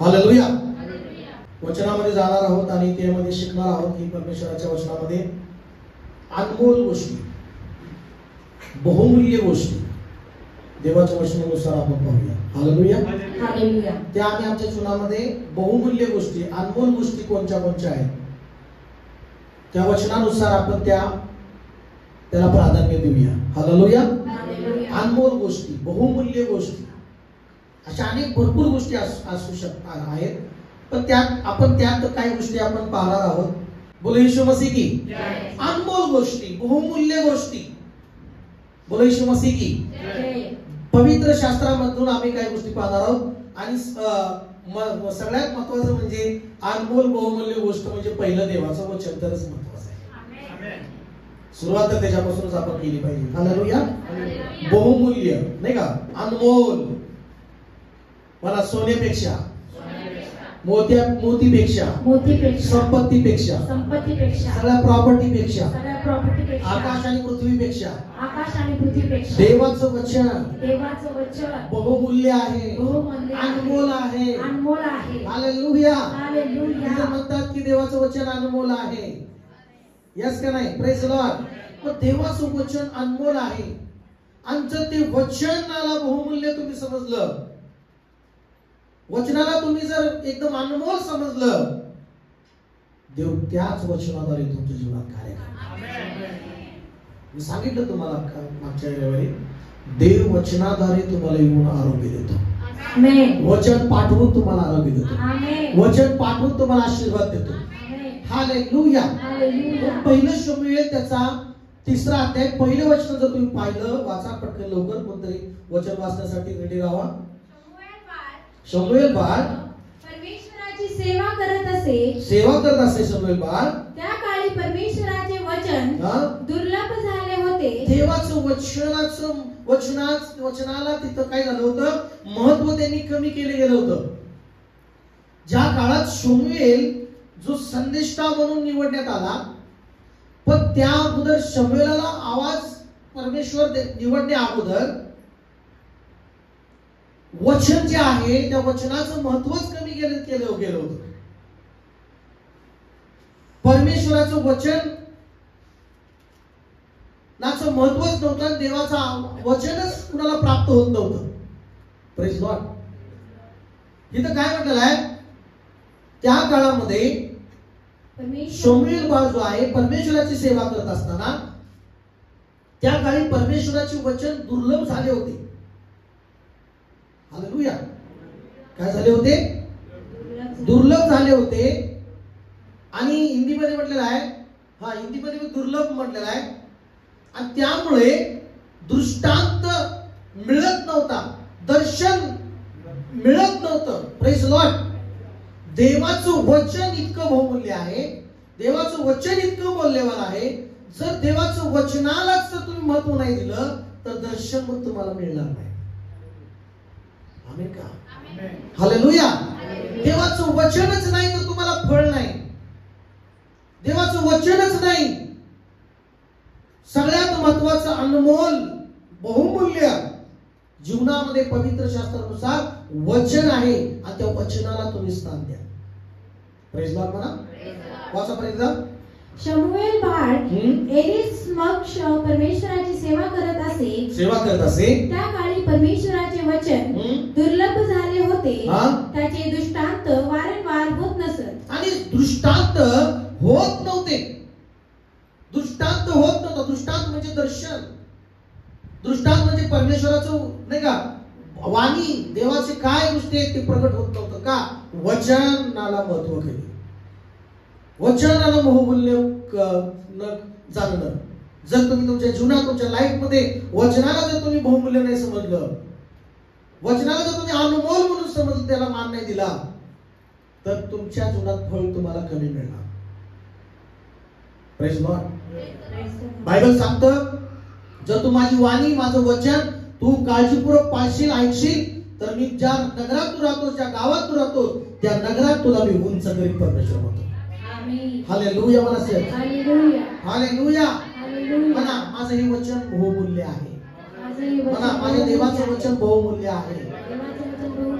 Hallelujah. वचनामध्ये जाणार आहोत आणि त्यामध्ये शिकणार आहोत की परमेश्वराच्या वचनामध्ये अनमोल गोष्टी, बहुमूल्य गोष्टी देवाच्या वचनानुसार आपण पाहूया. हालेलुया. हालेलुया. त्या आम्ही आमच्या जीवनामध्ये बहुमूल्य गोष्टी, अनमोल गोष्टी कोणत्या कोणत्या आहेत त्या वचनानुसार आपण त्याला प्राधान्य देऊया. हालेलुया. अनमोल गोष्टी, बहुमूल्य गोष्टी, अशा अनेक भरपूर गोष्टी असू शकतात आहेत, पण त्यात काही गोष्टी आपण पाहणार आहोत. बोलो येशू मसीह की. अनमोल गोष्टी, बहुमूल्य गोष्टी. बोलो येशू मसीह की. पवित्र शास्त्रामधून आम्ही काही गोष्टी पाहणार आहोत आणि सगळ्यात महत्वाचं म्हणजे अनमोल बहुमूल्य गोष्ट म्हणजे पहिलं देवाचं वचन तरच महत्वाचं आहे. सुरुवात तर त्याच्यापासूनच आपण केली पाहिजे. हालेलुया. बहुमूल्य नाही का, अनमोल. मला सोन्यापेक्षा, मोतीपेक्षा, संपत्तीपेक्षा, सगळ्या प्रॉपर्टीपेक्षा, आकाश आणि पृथ्वीपेक्षा देवाचं वचन बहुमूल्य आहे, अनमोल आहे. हालेलुया. म्हणतात की देवाचं वचन अनमोल आहे. यस का नाही? Praise the Lord. पण देवाचं वचन अनमोल आहे आणि जर ते वचनाला बहुमूल्य तुम्ही समजलं, वचनाला तुम्ही जर एकदम अनमोल समजलं, देव त्याच वचनाद्वारे तुमच्या जीवनात कार्य करणार. मी सांगितलं तुम्हाला मागच्या रविवारी, देव वचनाद्वारे तुम्हाला येऊन आरोग्य देतो. वचन पाठवून तुम्हाला आरोग्य देतो. वचन पाठवून तुम्हाला आशीर्वाद देतो. हालेलुया. पहिलं शमूएल त्याचा 3रा अध्याय पहिलं वचन जर तुम्ही पाहिलं, वाचा पटकन लवकर, कोणतरी वचन वाचण्यासाठी रेडी राहा. शमूएल बाळ परमेश्वराची सेवा करत असे. शमूएल बाळ त्या काळी परमेश्वराचे वचन दुर्लभ झाले होते. देवाचं वचनाला तिथं काय झालं होतं, महत्व त्यांनी कमी केले गेलं होतं. ज्या काळात शमूएल जो संदेष्टा म्हणून निवडण्यात आला, पण त्या अगोदर शमूएलाला आवाज परमेश्वर निवडण्या अगोदर वचन जे आहे त्या वचनाचं महत्वच कमी केलं होतं. परमेश्वराचं वचन नाचं महत्वच नव्हतं, देवाचं वचनच कुणाला प्राप्त होत नव्हतं. Praise God. इथं काय म्हटलेलं आहे, त्या काळामध्ये शमूएल बाळ जो आहे परमेश्वराची सेवा करत असताना त्या काळी परमेश्वराचे वचन दुर्लभ झाले होते. हालेलुया. काय झाले होते? दुर्लभ झाले होते. आणि हिंदीमध्ये म्हटलेलं आहे, हिंदीमध्ये दुर्लभ म्हटलेलं आहे. आणि त्यामुळे दृष्टांत मिळत नव्हता, दर्शन मिळत नव्हतं. Praise Lord. देवाचं वचन इतकं बहुमूल्य आहे, देवाचं वचन इतकं मौल्यवान आहे. जर देवाचं वचनालाच जर तुम्ही महत्व नाही दिलं तर दर्शन मग तुम्हाला मिळणार नाही. आमेन का? हालेलुया. देवाचं वचनच नाही तर तुम्हाला फळ नाही. देवाचं वचनच नाही. सगळ्यात महत्वाचं अनमोल बहुमूल्य जीवनामध्ये पवित्र शास्त्रानुसार वचन आहे आणि त्या वचनाला तुम्ही स्थान द्या. प्रेज लॉर्ड म्हणा. वाचा पर्यंत. शमूएल बाळ एली समक्ष परमेश्वराची सेवा करत असे. त्या काळी परमेश्वराचे वचन दुर्लभ झाले होते. त्याचे दृष्टांत वारंवार होत नसत. आणि दृष्टांत होत नव्हते. दृष्टांत होत नव्हता. दृष्टांत म्हणजे दर्शन. दृष्टांत म्हणजे परमेश्वराचं नाही का वाणी, देवाचे काय गोष्टी आहेत ते प्रकट होत नव्हतं. का? वचनाला महत्व केले. वचनाला बहुमूल्य जाणलं. जर तुम्ही तुमच्या जीवनात, तुमच्या लाईफ मध्ये वचनाला जर तुम्ही बहुमूल्य नाही समजलं, वचनाला जर तुम्ही अनमोल म्हणून समजलं, त्याला मान नाही दिला, तर तुमच्या जीवनात फळ तुम्हाला कमी मिळणार. Praise Lord. बायबल सांगतं, जर तू माझी वाणी, माझं वचन तू काळजीपूर्वक पाळशील, ऐकशील, तर मी ज्या नगरात तू राहतोस, ज्या गावात तू राहतोस, त्या नगरात तुला मी उंच करीन. परमेश्वर म्हणतो. हालेलुया. हालेलुया. म्हणा, माझं हे वचन बहुमूल्य आहे. म्हणा, माझ्या देवाचं वचन बहुमूल्य आहे.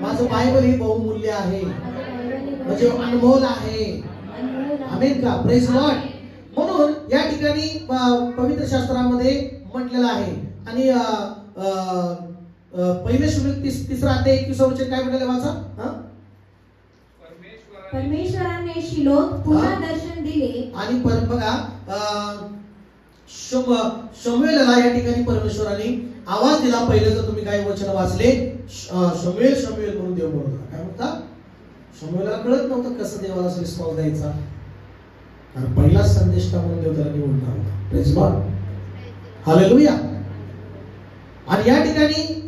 माझं बायबल हे बहुमूल्य आहे. म्हणजे अनमोल आहे. आमेन का? Praise Lord. म्हणून या ठिकाणी पवित्र शास्त्रामध्ये म्हटलेलं आहे. आणि पहिले शमूएल 3 अध्याय 21 वचन काय म्हटलेलं वाचा. परमेश्वराने शिलोत पुन्हा दर्शन दिले. आणि बघा शमूएलला या ठिकाणी परमेश्वराने आवाज दिला. पहिले जर तुम्ही काही वचन वाचले, शमूएल शमूएल म्हणून देव बोलत होता. काय म्हणता? शमूएलला कळत नव्हतं कसं देवाला रिस्पॉन्स द्यायचा. आणि पहिला संदेश म्हणून देव त्याला निवडला होता. Praise Lord. हालेलुया. आणि या ठिकाणी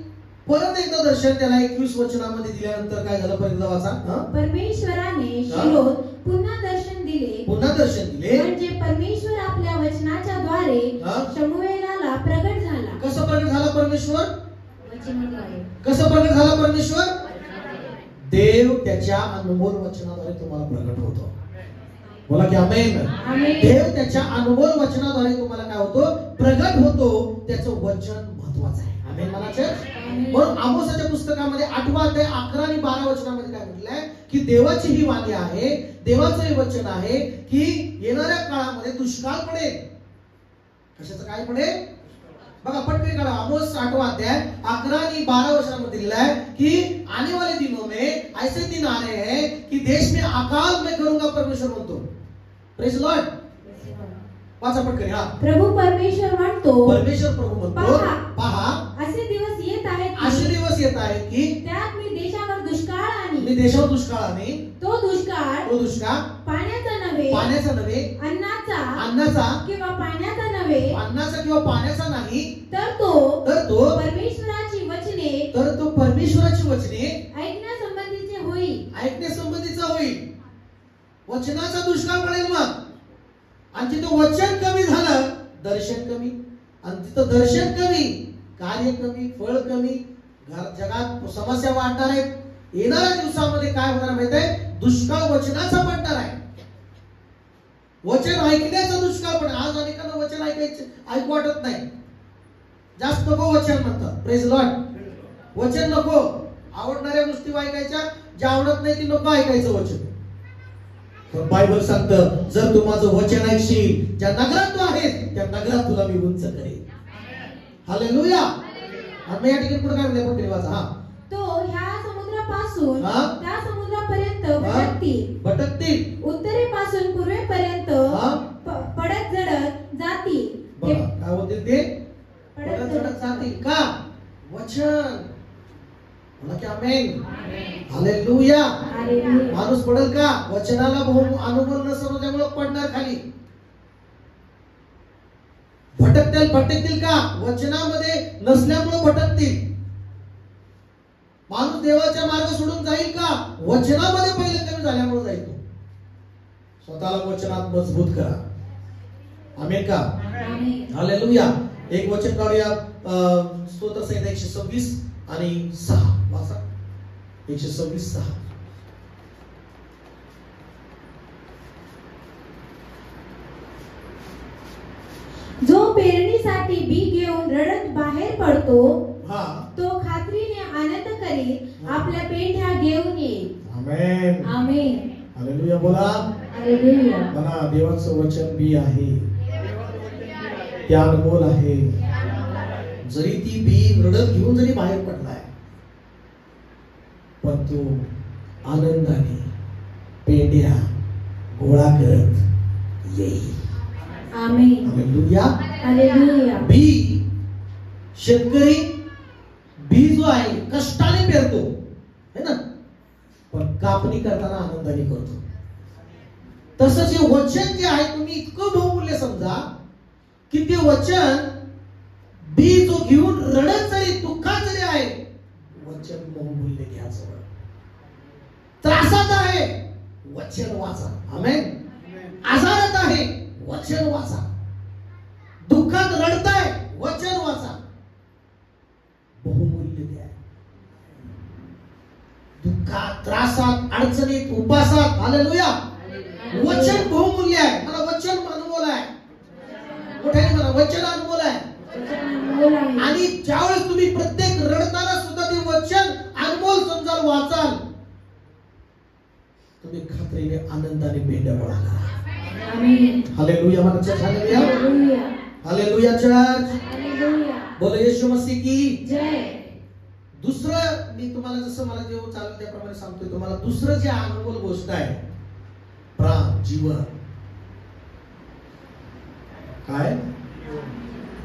परत एकदा दर्शन त्याला 21 वचनामध्ये दिल्यानंतर काय झालं? परत वाचा. परमेश्वराने शिलोत पुन्हा दर्शन दिले. पुन्हा दर्शन दिले म्हणजे परमेश्वर आपल्या वचनाच्या द्वारे शमूएलाला प्रगट झाला. कसं प्रगट झाला परमेश्वर? वचनाद्वारे. कसं प्रगट झाला परमेश्वर? देव त्याच्या अनमोल वचनाद्वारे तुम्हाला प्रगट होतो. बोला की आमेन. देव त्याच्या अनमोल वचनाद्वारे तुम्हाला काय होतो? प्रगट होतो. त्याचं वचन महत्वाचं आहे. आमेन म्हणायचं. म्हणून आमोसाच्या पुस्तकामध्ये 8 अध्याय 11 आणि 12 वचनामध्ये काय म्हटलंय की देवाची ही वाणी आहे, देवाचं हे वचन आहे की येणाऱ्या काळामध्ये दुष्काळ पडेल. कशाचं काय पडेल? बघा पटकन काढा. आमोस 8 अध्याय 11 आणि 12 वचनामध्ये दिलेला आहे की आने वाले दिनों में ऐसे दिन आ रहे हैं कि देश में अकाल मैं करूंगा. परमेश्वर म्हणतो. Praise Lord. वाचा पटकन. हा. प्रभू परमेश्वर म्हणतो. परमेश्वर प्रभू म्हणतो. पहा असे दिवस येत आहेत. असे दिवस येत आहेत की त्यात मी देशावर दुष्काळ आणि मी देशावर दुष्काळ आणि तो दुष्काळ पाण्याचा नव्हे अन्नाचा किंवा पाण्याचा नव्हे अन्नाचा किंवा पाण्याचा नाही तर तो परमेश्वराची वचने ऐकण्यासंबंधीचा होईल. वचनाचा दुष्काळ पडेल. मग आणि तिथं वचन कमी झालं, दर्शन कमी. आणि तिथं दर्शन कमी, कार्य कमी, फळ कमी. जगात समस्या वाढणार आहेत. येणाऱ्या दिवसामध्ये काय होणार माहिती आहे? दुष्काळ वचनाचा पडणार आहे. वचन ऐकण्याचा दुष्काळ पण. आज अनेकांना वचन ऐकू वाटत नाही. जास्त नको वचन म्हणतात. Praise Lord. वचन नको. आवडणाऱ्या गोष्टी ऐकायच्या, ज्या आवडत नाही ती नको ऐकायचं वचन. बायबल सांगतं जर तू माझं वचन ऐकशील, ज्या नगरात तू आहेस त्या नगरात तुला मी उंच करेन. हालेलुया. आणि या ठिकाणी पुढे काय म्हणले पण वाचा. हा. तो ह्या समुद्रापासून त्या समुद्रापर्यंत भटकतील. उत्तरेपासून पूर्वेपर्यंत पडत झडत जातील. काय होते ते? पडत झडत जातील. का? वचन. म्हणा की आमेन. हालेलुया. माणूस पडेल का? वचनाला अनुभव नसल्यामुळे पडणार खाली. भटकतील का? वचनामध्ये नसल्यामुळे भटकतील. माणूस देवाच्या मार्ग सोडून जाईल का? वचनामध्ये पहिले कमी झाल्यामुळे जाईल. स्वतःला वचनात मजबूत करा. आमेन का? हालेलुया. एक वचन काढूया. स्तोत्र संहिता 126 आणि 6 वाचा. 126:6. जो पेरणीसाठी बी घेऊन रडत बाहेर पडतो, तो खात्रीने आनंद करीत आपल्या पेंढ्या घेऊन येईल. आमेन. आमेन. हालेलुया. बोला. हालेलुया. म्हणा देवाचं वचन बी आहे, ते अनमोल आहे. जरी ती बी रडत घेऊन जरी बाहेर पडलाय, पण तो आनंदाने पेंड्या गोळा करत येईल. आमेन. हालेलुया. हालेलुया. बी शेतकरी बी जो आहे कष्टाने पेरतो है ना, पण कापणी करताना आनंदाने करतो. तसंच हे वचन जे आहे तुम्ही इतकं बहुमूल्य समजा की ते वचन बी जो घेऊन रडत जरी दुःखात जरी आहे, वचन बहुमूल्य घ्यायचं. त्रासात आहे वचन वाचा. आमेन. आजारात आहे वचन वाचा. दुःखात रडताय वचन वाचा. बहुमूल्य द्या. दुःखात, त्रासात, अडचणीत, उपासात. हालेलुया. वचन बहुमूल्य आहे. मला वचन अनमोल आहे. मोठ्याने म्हणा वचन अनमोल आहे. आणि ज्यावेळेस तुम्ही प्रत्येक रडताना सुद्धा ते वचन अनमोल समजाल, वाचाल, तुम्ही आनंदाने भेंड्या पडाला. आमेन. हालेलुया म्हणा church. Hallelujah. Hallelujah. Hallelujah church. Hallelujah. बोलो येशू मसीह की जय. दुसरं मी तुम्हाला जसं मला जेव्हा चालेल त्याप्रमाणे सांगतोय तुम्हाला. दुसरं जे अनमोल गोष्ट आहे प्राण, जीवन. काय?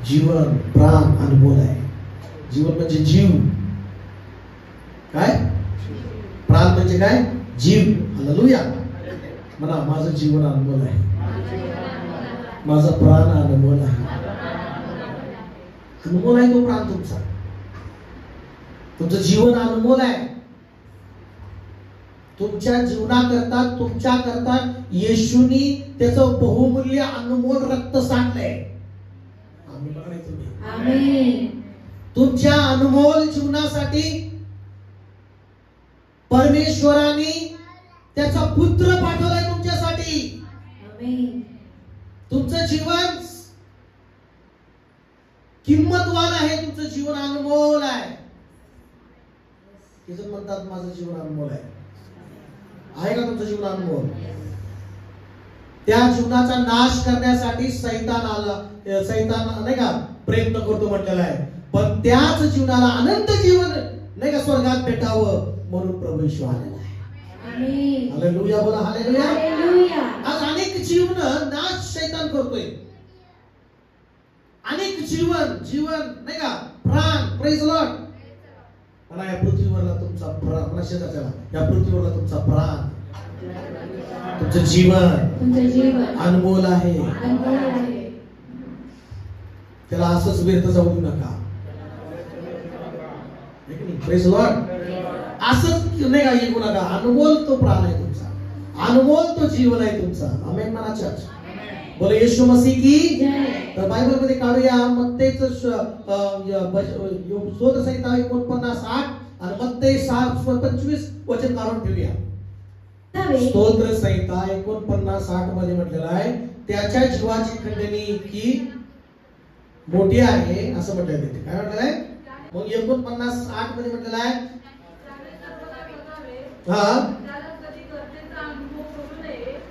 जीवन, प्राण अनमोल आहे. जीवन म्हणजे जीव. काय? प्राण म्हणजे काय? जीव. हालेलुया म्हणा. माझं जीवन अनमोल आहे. माझा प्राण अनमोल आहे. अनमोल आहे तो प्राण तुमचा. तुमचं जीवन अनमोल आहे. तुमच्या जीवनाकरता तुमच्याकरता येशूनी त्याचं बहुमूल्य अनमोल रक्त सांडलंय. आम्ही बघा नाही तुम्ही. आमेन. तुमच्या अनमोल जीवनासाठी परमेश्वराने त्याचा पुत्र पाठवलाय तुमच्यासाठी. आमेन. तुमचं जीवन किंमतवान आहे. तुमचं जीवन अनमोल आहे. किती म्हणतात माझं जीवन अनमोल आहे. आहे का तुमचं जीवन अनमोल? त्या जीवनाचा नाश करण्यासाठी सैतान आला. सैतान नाही का प्रयत्न करतो म्हटलेला आहे. पण त्याच जीवनाला अनंत जीवन नाही का स्वर्गात भेटावं म्हणून प्रभू येशू आलेला आहे. आमेन. हालेलुया बोला. हालेलुया. हालेलुया. आज अनेक जीवन नाश शैतान करतोय. अनेक जीवन नाही का प्राण. Praise Lord. मला या पृथ्वीवरला तुमचा प्राण. मला शेजारच्याला या पृथ्वीवरला तुमचा प्राण, तुमचं जीवन अनमोल आहे. त्याला असंच व्यर्थ जाऊ देऊ नका. Praise Lord. असंच नाही का येऊ नका. अनमोल तो प्राण आहे तुमचा. अनमोल तो जीवन आहे तुमचा. आमेन म्हणा चर्च. बोले येशू मसीह की जय. तर बायबल मध्ये काढूया मत्तेचं शोध संहिता 49:8 आणि मत्ते 6:25 वचन काढून ठेवूया. स्तोत्र संहिता 49:8 मध्ये म्हटलेलं आहे त्याच्या जीवाची खंडणी इतकी मोठी आहे असं म्हटलंय. तिथे काय म्हटलेलं आहे मग 49:8 मध्ये म्हटलेलं आहे हा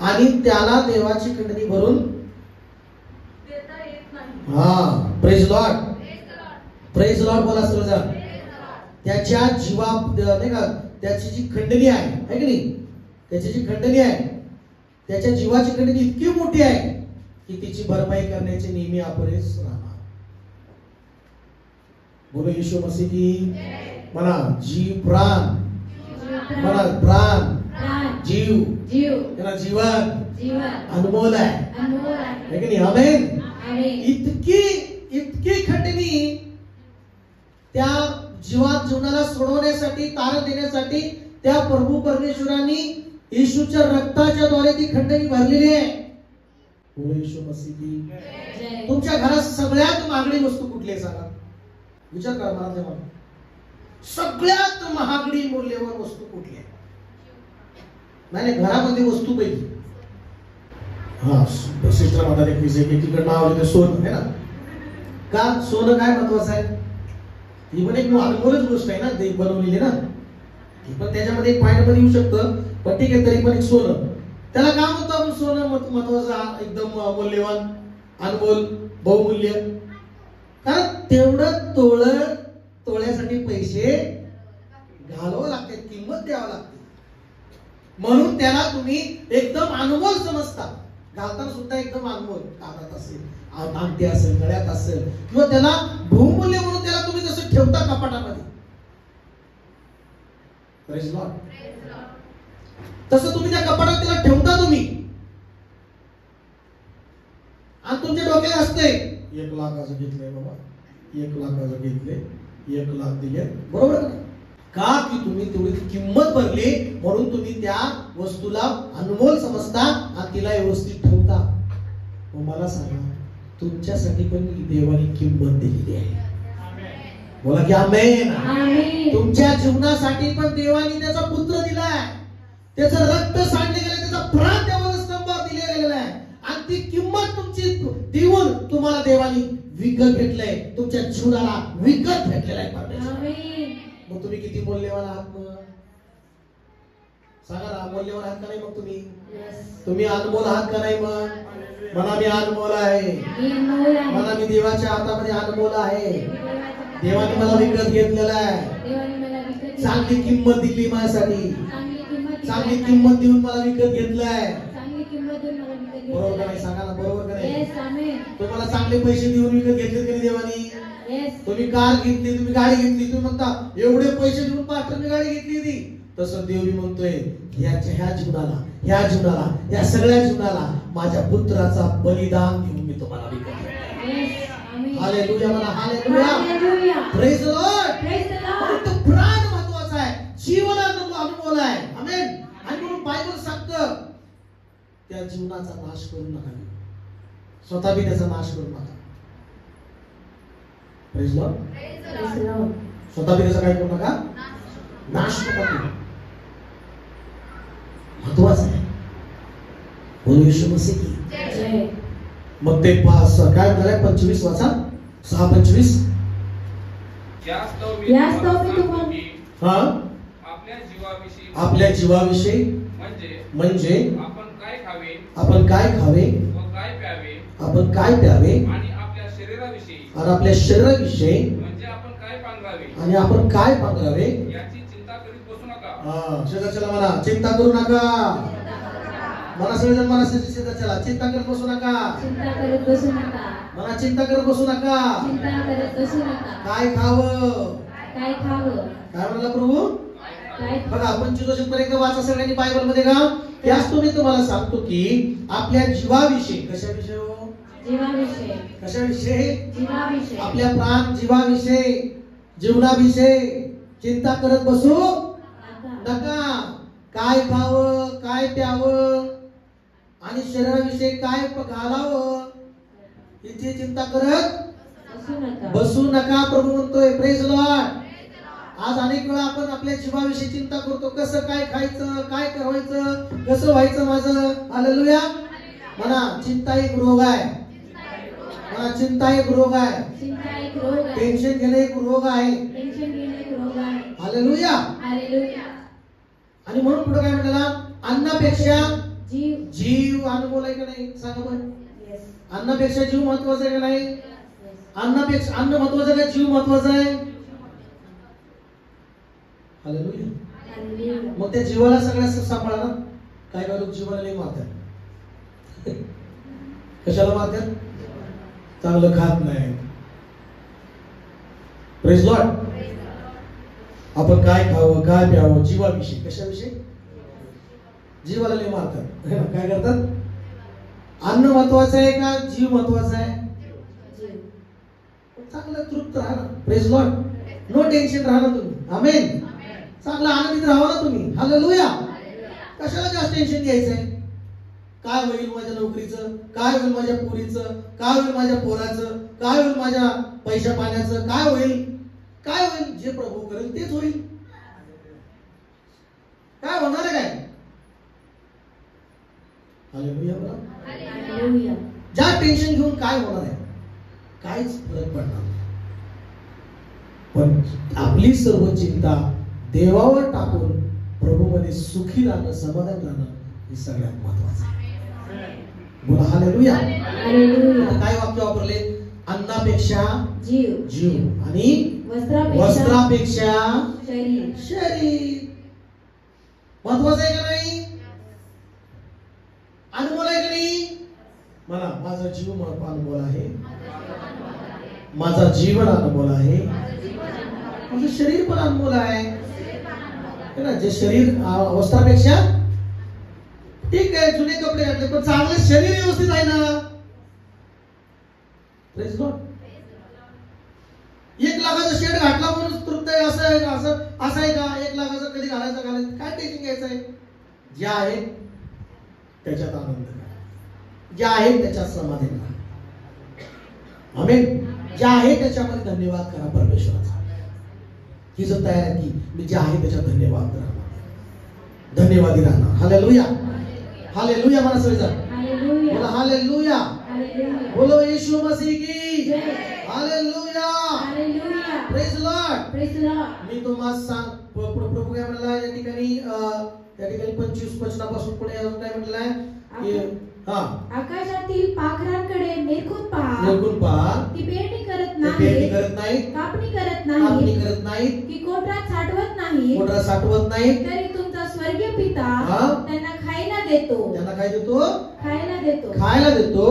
आणि त्याला देवाची खंडणी भरून हा. Praise Lord. प्रेज लॉर्ड बोला सर्वजण. त्याच्या जीवा नाही का त्याची जी खंडणी आहे की नाही, त्याची जी खंडणी आहे त्याच्या जीवाची खंडणी इतकी मोठी आहे की तिची भरपाई करण्याचे नेहमी अपरेस राहणार. बोलो येशू मसीह की म्हणा. जीव प्राण म्हणा. प्राण जीव त्याला जीवन अनमोल आहे की नाही. आमेन. इतकी खंडणी त्या जीवनाला सोडवण्यासाठी तारण देण्यासाठी त्या प्रभू परमेश्वरांनी येशूच्या रक्ताच्या द्वारे ती खंडणी भरलेली आहे. येशू मसीह की. तुमच्या घरात सगळ्यात महागडी वस्तू कुठली आहे सांगा. विचार करा मला तेव्हा. सगळ्यात महागडी मूल्यवान वस्तू कुठली आहे? नाही घरामध्ये वस्तू पहिली. हा सिस्टर म्हणतात एकीकडे नाव आले सोनं आहे ना. का सोनं काय महत्वाचं आहे? ही पण एक अनमोलच गोष्ट आहे ना ते बनवलेली ना. पण त्याच्यामध्ये एक पॉइंट मध्ये येऊ शकतं पण ठीक आहे तरी पण एक सोनं. त्याला काय म्हणतो आपण सोनं महत्वाचं एकदम मूल्यवान अनमोल बहुमूल्य. कारण तेवढं तोळ्यासाठी पैसे घालावं लागते, किंमत द्यावं लागते. म्हणून त्याला तुम्ही एकदम अनमोल समजता. घालताना सुद्धा एकदम अनमोल कानात असेल, अंगठी असेल, गळ्यात असेल किंवा त्याला बहुमूल्य म्हणून त्याला तुम्ही जसं ठेवता कपाटामध्ये. Praise Lord. तसं तुम्ही त्या कपाटात त्याला ठेवता तुम्ही. आणि तुमच्या डोक्यात असते 1 लाखाचं घेतलंय बाबा, 1 लाखाचं घेतले, 1 लाख दिले. बरोबर का की तुम्ही तेवढी किंमत भरली म्हणून तुम्ही त्या वस्तूला अनमोल समजता आणि तिला व्यवस्थित ठेवता. मला सांगा तुमच्यासाठी पण देवाने किंमत दिलेली आहे. बोला की आमेन. तुमच्या जीवनासाठी पण देवाने त्याचा पुत्र दिलाय, त्याचं रक्त सांडले गेलं, त्याचा प्राण त्या वधस्तंभावर दिला गेलेला आहे आणि ती किंमत तुमची देऊन तुम्हाला देवाने विकत घेतलंय. तुमच्या जीवनाला विकत घेतलेला आहे. मग तुम्ही किती मूल्यवान आहात? सांगा ना, मौल्यवान आहात का नाही मग तुम्ही? Yes. तुम्ही अनमोल आहात का नाही मग? म्हणा मी अनमोल आहे. मी अनमोल आहे. म्हणा मी देवाच्या हातामध्ये अनमोल आहे. देवाने मला विकत घेतलेला आहे. देवाने मला विकत घेतले. चांगली किंमत दिली माझ्यासाठी. चांगली दिली. किंमत देऊन मला विकत घेतलाय. चांगली किंमत देऊन मला विकत घेतले. बरोबर का नाही? सांगा ना, बरोबर का नाही? Yes, amen. तुम्हाला चांगले पैसे देऊन विकत घेतलेत का नाही देवानी? Yes. तुम्ही कार घेतली, तुम्ही गाडी घेतली, तुम्ही म्हणता एवढे पैसे देऊन पास्टरने गाडी घेतली होती. तसं देवही म्हणतोय ह्या जीवनाला या सगळ्या जीवनाला माझ्या पुत्राचा बलिदान घेऊन मी तुम्हाला विकत घेतलाय. Yes, amen. हालेलुया म्हणा, hallelujah. Hallelujah. Praise the Lord. Praise the Lord. फक्त प्राण महत्वाचा आहे, जीवन अनुभव आहे. आमेन. आणि म्हणून बायबल सांगतं त्या जीवनाचा नाश करू नका, स्वतः बी त्याचा नाश करू नका. Praise Lord. Praise the Lord. स्वतः बी त्याचा काय करू नका, नाश नका करू. महत्वाचं आहे. बोलू येशू मसीह की जय. मग ते काय म्हणाले 25 वाचा 6:25. यास्तव मी तुम्हाला सांगतो की हा आपल्या जीवाविषयी म्हणजे आपण काय खावे आपण काय खावे, व काय प्यावे आपण काय प्यावे, आणि आपल्या शरीराविषयी आणि आपल्या शरीराविषयी म्हणजे आपण काय पांघरावे आणि आपण काय पांघरावे याची चिंता करीत बसू नका. शेजारच्याला म्हणा चिंता करू नका. मला सगळेजण मला शेजारच्याला चिंता करत बसू नका. चिंता करत बसू नका. मला चिंता करत बसू नका. चिंता करत बसू नका. काय खावं, काय खावं, काय म्हणला प्रभू? काय बघा 25 पर्यंत वाचा सगळ्यांनी बायबल मध्ये का. त्याच मी तुम्हाला सांगतो की आपल्या जीवाविषयी, कशाविषयी हो? जीवाविषयी, कशाविषयी? जीवाविषयी, आपल्या प्राण जीवाविषयी, जीवनाविषयी चिंता करत बसू नका. काय खावं, काय प्यावं आणि शरीराविषयी काय घालावं याची चिंता करत बसू नका. प्रभू म्हणतोय. Praise Lord. आज अनेक वेळा आपण आपल्या जीवाविषयी चिंता करतो, कसं काय खायचं, काय करायचं, कसं व्हायचं माझं. हालेलुया म्हणा. चिंता एक रोग आहे. म्हणा चिंता एक रोग आहे. चिंता एक रोग आहे. टेन्शन घेणं एक रोग आहे. टेन्शन घेणं एक रोग आहे. हालेलुया. हालेलुया. आणि म्हणून पुढे काय म्हटलं, अन्नापेक्षा जीव अनुभव आहे का नाही? सांगा बरं. Yes. अन्नापेक्षा जीव महत्वाचा आहे का नाही? Yes. अन्न महत्वाचं आहे का जीव महत्वाचा आहे? हालेलुया. Hallelujah. मग त्या जीवाला सगळ्या सांभाळा ना. काय काय लोक जीवाला नाही मारतात. कशाला मारतात? चांगलं खात नाही. Praise Lord. आपण काय खावं, काय प्यावं, जीवाविषयी, कशाविषयी? जीवाला नाही मारतात. काय करतात? अन्न महत्वाचं आहे का जीव महत्वाचा आहे? चांगलं तृप्त राहा ना. Praise Lord. नो टेन्शन राहा ना तुम्ही. आमेन. चांगला आनंदित राहा ना तुम्ही. हालेलुया. कशाला जास्त टेन्शन घ्यायचंय? काय होईल माझ्या नोकरीचं, काय होईल माझ्या पोरीचं, काय होईल माझ्या पोराचं, काय होईल माझ्या पैशा पाण्याचं, काय होईल, काय होईल? जे प्रभू करेल तेच होईल. काय होणार आहे काय? हालेलुया बोला. Hallelujah. ज्या टेन्शन घेऊन काय होणार आहे? काहीच फरक पडणार नाही. पण आपली सर्व चिंता देवावर टाकून प्रभूमध्ये सुखी राहणं, समाधान राहणं हे सगळ्यात महत्वाचं आहे. बोला हालेलुया. Hallelujah. काय वाक्य वापरले? अन्नापेक्षा जीव आणि वस्त्रापेक्षा शरीर. महत्वाचं आहे का नाही? अनमोल आहे का नाही? मला माझा जीव अनमोल आहे, माझा जीवन अनमोल आहे, माझं शरीर पण अनमोल आहे ना. जे शरीर वस्त्रापेक्षा ठीक आहे, जुने कपडे घातले पण चांगलं शरीर व्यवस्थित आहे ना. Praise Lord. 1 लाखाचा शर्ट घातला म्हणून तृप्त आहे असं आहे का? असं आहे का? 1 लाखाचा कधी घालायचं काय टेन्शन घ्यायचं आहे? जे आहे त्याच्यात आनंद करा, जे आहे त्याच्यात समाधान करा. आमेन. जे आहे त्याच्यामध्ये धन्यवाद करा परमेश्वराचा. ही जर तयार आहे की मी जे आहे त्याच्यात धन्यवाद राहणार, धन्यवादी राहणार. हालेलुया. हालेलुया. मला सगळेजण बोला हालेलुया. बोलो येशू मसीह की hallelujah. Praise Lord. Praise the Lord. मी तुम्हाला प्रभू काय म्हणला या ठिकाणी 25 वचनापासून पुढे अजून काय म्हटलंय की आकाशातील पाखरांकडे निरखून पहा ती पेरणी करत नाही कापणी करत नाही की कोठरात साठवत नाही तरी तुमचा स्वर्गीय पिता त्यांना खायला देतो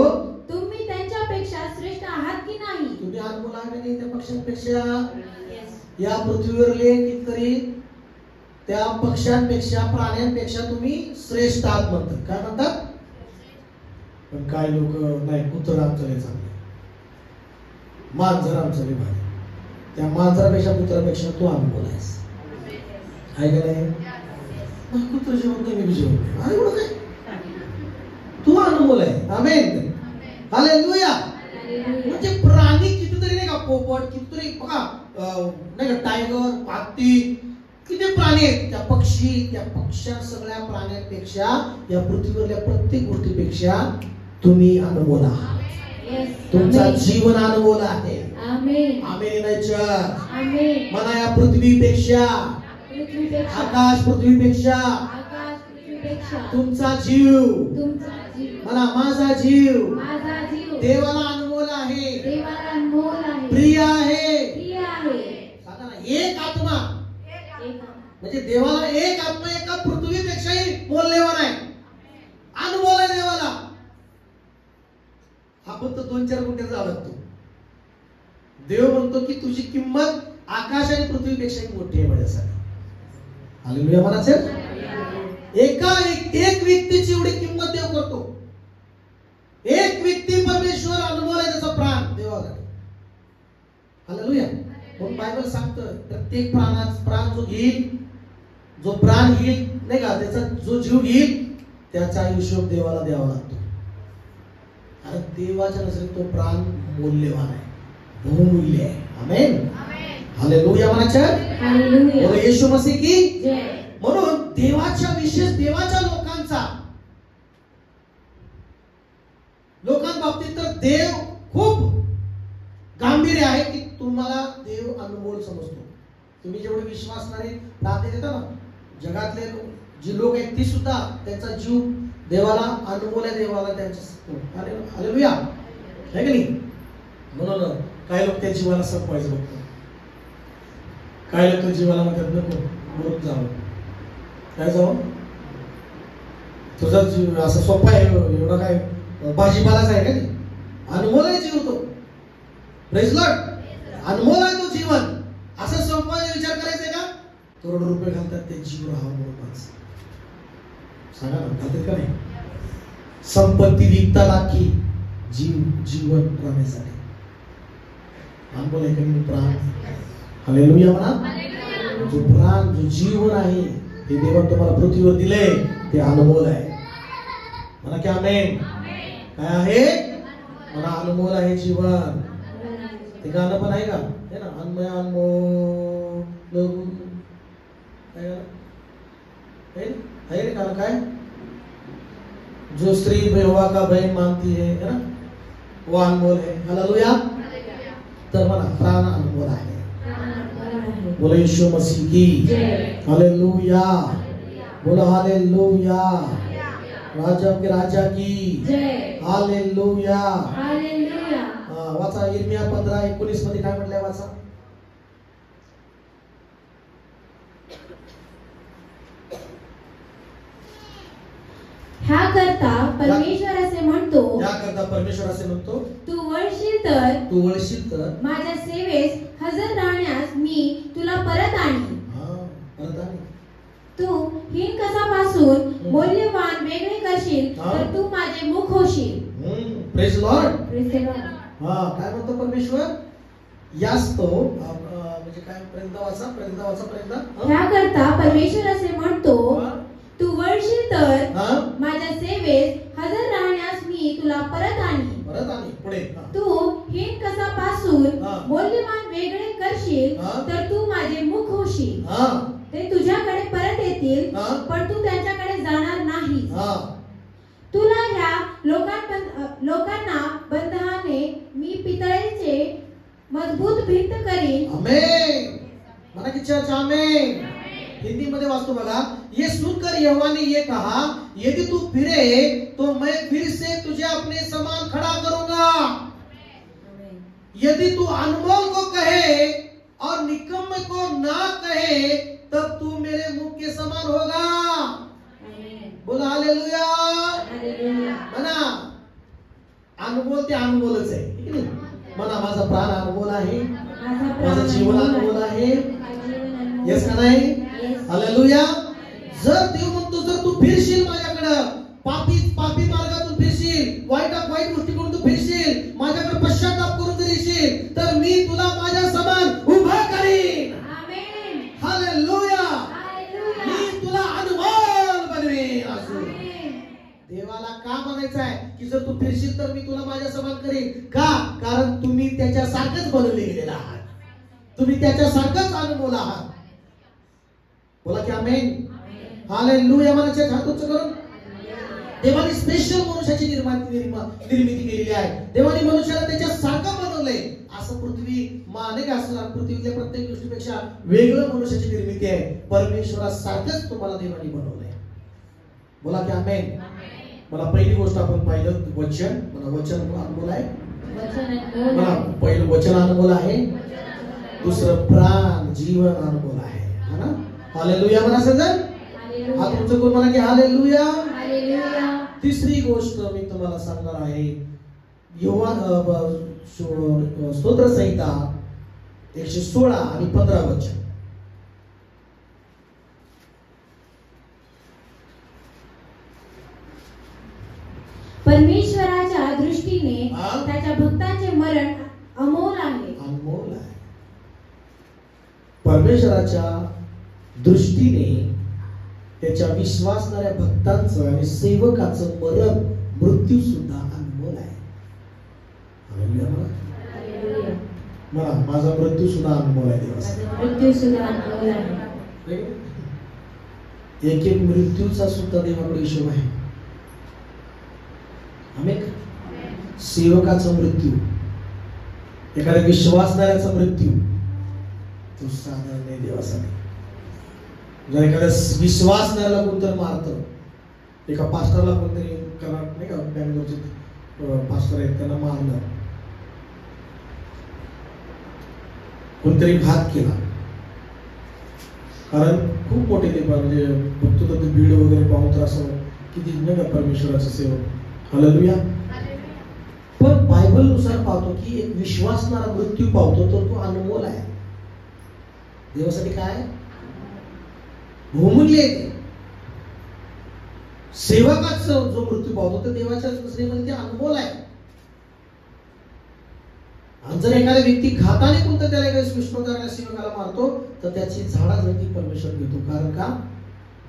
तुम्ही त्यांच्यापेक्षा श्रेष्ठ आहात की नाही तुम्ही अनमोल आहात की त्या पक्ष्यांपेक्षा या पृथ्वीवरले कितीतरी त्या पक्ष्यांपेक्षा प्राण्यांपेक्षा तुम्ही श्रेष्ठ आहात म्हणतात काय म्हणतात पण काय लोक नाही कुत्र आमचं लय चांगलं मांजर आमचं लय भारी त्या मांजरापेक्षा कुत्र्यापेक्षा तू अनमोल आहेस आहे का नाही कुत्र जेवण नाही मी जेवण नाही अरे एवढं काय तू अनमोल आहे आमेन हालेलुया म्हणजे प्राणी कितीतरी नाही का पोपट कितीतरी बघा नाही का टायगर हत्ती किती प्राणी आहेत त्या पक्ष्या सगळ्या प्राण्यांपेक्षा या पृथ्वीवरल्या प्रत्येक गोष्टीपेक्षा तुम्ही अनमोल आहात तुमचा जीवन अनमोल आहे आमेन म्हणा या पृथ्वीपेक्षा आकाश पृथ्वीपेक्षा तुमचा जीव मला माझा जीव देवाला अनमोल आहे प्रिय आहे सांगा ना एक आत्मा म्हणजे देवाला एक आत्मा एका पृथ्वीपेक्षाही मौल्यवान आहे अनमोल आहे देवाला आपण तर 2-4 कोटीचा अडकतो देव म्हणतो की तुझी किंमत आकाश आणि पृथ्वीपेक्षाही मोठी आहे माझ्यासाठी हालेलुया म्हणायचं एक व्यक्तीची एवढी किंमत देव करतो एक व्यक्ती परमेश्वर अनमोल आहे त्याचा प्राण देवासाठी हालेलुया म्हणून बायबल सांगतं प्रत्येक प्राण जो प्राण घेईल नाही का त्याचा जो जीव घेईल त्याचा हिशोब देवाला द्यावा लागतो कारण देवाच्या नजरेत तो प्राण मौल्यवान आहे बहुमूल्य आहे आमेन हालेलुया म्हणायचं येशू मसीह की म्हणून देवाच्या विशेष देवाच्या लोकांबाबतीत तर देव खूप गांभीर्य आहे की तुम्हाला देव अनमोल समजतो तुम्ही जेवढे विश्वासणारे प्रार्थना देता ना जगातले जे लोक आहेत ती सुद्धा त्यांचा जीव देवाला अनमोल आहे देवाला त्यांच्या हालेलुया आहे की नाही म्हणून काही लोक त्या जीवाला संपवायचं बघतात काही लोक त्या जीवाला म्हणतात नको मरून जावं काय जावं तुझा जीव असं सोपा आहे एवढा काय भाजीपालाच आहे का नाही अनमोल आहे जीव तो प्रेज लॉर्ड अनमोल आहे तो जीवन असं संपवायचा विचार करायचा का करोड रुपये घालतात ते जीव राहावं म्हणून माणसं सांगा ना घालतात का नाही संपत्ती विकता लाखी जीवन राहण्यासाठी अनमोल आहे का प्राण हालेलुया म्हणा जो प्राण जो जीवन आहे हे देवाने तुम्हाला पृथ्वीवर दिले ते अनमोल आहे म्हणा की आमेन काय आहे मला अनमोल आहे जीवन ते गाणं पण आहे का है ना अनमय अनमोल है ना गाणं काय जो स्त्री यहोवा का बहन मानती है ना वो अनमोल है हालेलुया तर मला प्राण अनमोल आहे बोलो यीशु मसीह की हालेलुया बोलो हालेलुया राजा के राजा की हालेलुया हालेलुया वाचा यिर्मया 15:19 मध्ये काय म्हटलंय वाचा ह्या करता परमेश्वर असे म्हणतो तू वळशील तर माझ्या सेवेस हजर राहण्यास मी तुला परत आणीन तू हीन कसापासून मौल्यवान वेगळे करशील तर तू माझे मुख होशील प्रेज लॉर्ड काय म्हणतो परमेश्वर यास्तो म्हणजे काय पर्यंत ह्या करता परमेश्वर असे म्हणतो तू वळशील तर माझ्या सेवेस हजर राहण्यास मी तुला परत आणीन पुढे तू हीन कसापासून मौल्यवान वेगळे करशील तर तू माझे मुख होशील ते तुझ्याकडे परत येतील पण तू त्यांच्याकडे जाणार नाही तुला ह्या लोकांना बंधनाने मी पितळेचे मजबूत भिंत करीन आमेन म्हणा की चर्च आमेन हिंदी मध्ये वाचतो बघा, ये सुनकर यहोवा ने ये कहा, यदि तू फिरे तो मैं फिर से तुझे अपने समान खड़ा करूंगा। यदि तू अनमोल को कहे और निकम्मे को ना कहे, तब तू मेरे मुख के समान होगा। बोला हालेलुया। म्हणा अनमोल ते अनमोलच आहे, ठीक आहे? म्हणा माझा प्राण अनमोल आहे, माझं जीवन अनमोल आहे। येस का नाही? हालेलुया। जर देव म्हणतो जर तू फिरशील माझ्याकडे, पापी मार्गातून फिरशील, वाईट गोष्टीकडून तू फिरशील, माझ्याकडे पश्चाताप करून जर येशील, तर मी तुला माझ्या समान उभा करीन। आमेन। हालेलुया। हालेलुया। मी तुला अनमोल बनवीन। असो देवाला का म्हणायचं आहे की जर तू फिरशील तर मी तुला माझ्या समान करीन? का? कारण तुम्ही त्याच्यासारखंच बनवले गेलेला आहात, तुम्ही त्याच्यासारखंच अनमोल आहात। बोला की आमेन। हालेलुया। मनाच्या हात उंच करून देवाने स्पेशल मनुष्याची निर्मिती केलेली आहे। देवाने मनुष्याला त्याच्यासारखं बनवलंय। असं पृथ्वी माने असणार, पृथ्वीतल्या प्रत्येक गोष्टीपेक्षा वेगळं मनुष्याची निर्मिती आहे। परमेश्वरासारखंच तुम्हाला देवाने बनवलंय। बोला की आमेन। मला पहिली गोष्ट आपण पाहिलं वचन, मला वचन अनमोल आहे, मला पहिलं वचन अनमोल आहे, दुसरं प्राण जीवन अनमोल आहे, है ना? हालेलुया म्हणा सगळं। हात उंच करून म्हणा की हालेलुया। हालेलुया। तिसरी गोष्ट मी तुम्हाला सांगणार आहे, स्तोत्र संहिता 116 आणि 15 वचन। परमेश्वराच्या दृष्टीने हा? त्याच्या भक्तांचे मरण अमोल आहे। अनमोल आहे। परमेश्वराच्या दृष्टीने त्याच्या विश्वासणाऱ्या भक्तांचं आणि सेवकाचं मरण मृत्यू सुद्धा अनमोल आहे। हालेलुया म्हणा। म्हणा माझा मृत्यू सुद्धा अनमोल आहे देवासाठी। मृत्यू सुद्धा अनमोल आहे। एक एक मृत्यूचा सुद्धा देवाकडे हिशोब आहे। आमेन। सेवकाचा मृत्यू, एखाद्या विश्वासणाऱ्याचा मृत्यू तो साधारण नाही देवासाठी। जर एखाद्या विश्वासणाऱ्याला कोणतरी मारतं, एका पास्टरला कोणतरी कर्नाटक नाही का बँगलोरचे पास्टर आहेत त्यांना मारलं, कोणतरी घात केला, कारण खूप मोठे ते म्हणजे बघतो तर ते भीड वगैरे पाहून तर असं किती नाही का परमेश्वराचं सेवक। हालेलुया। पण बायबल नुसार पाहतो की एक विश्वासणारा मृत्यू पावतो तर तो अनमोल आहे देवासाठी। काय बहुमूल्य आहे। सेवकाचा जो मृत्यू पावतो तो देवाच्या दृष्टीने ते अनमोल आहे। आणि जर एखादा व्यक्ती घाताने कोणतं त्याला एखाद्या विष्णुकाराला सेवकाला मारतो तर त्याची झाडाझडती परमेश्वर घेतो, कारण का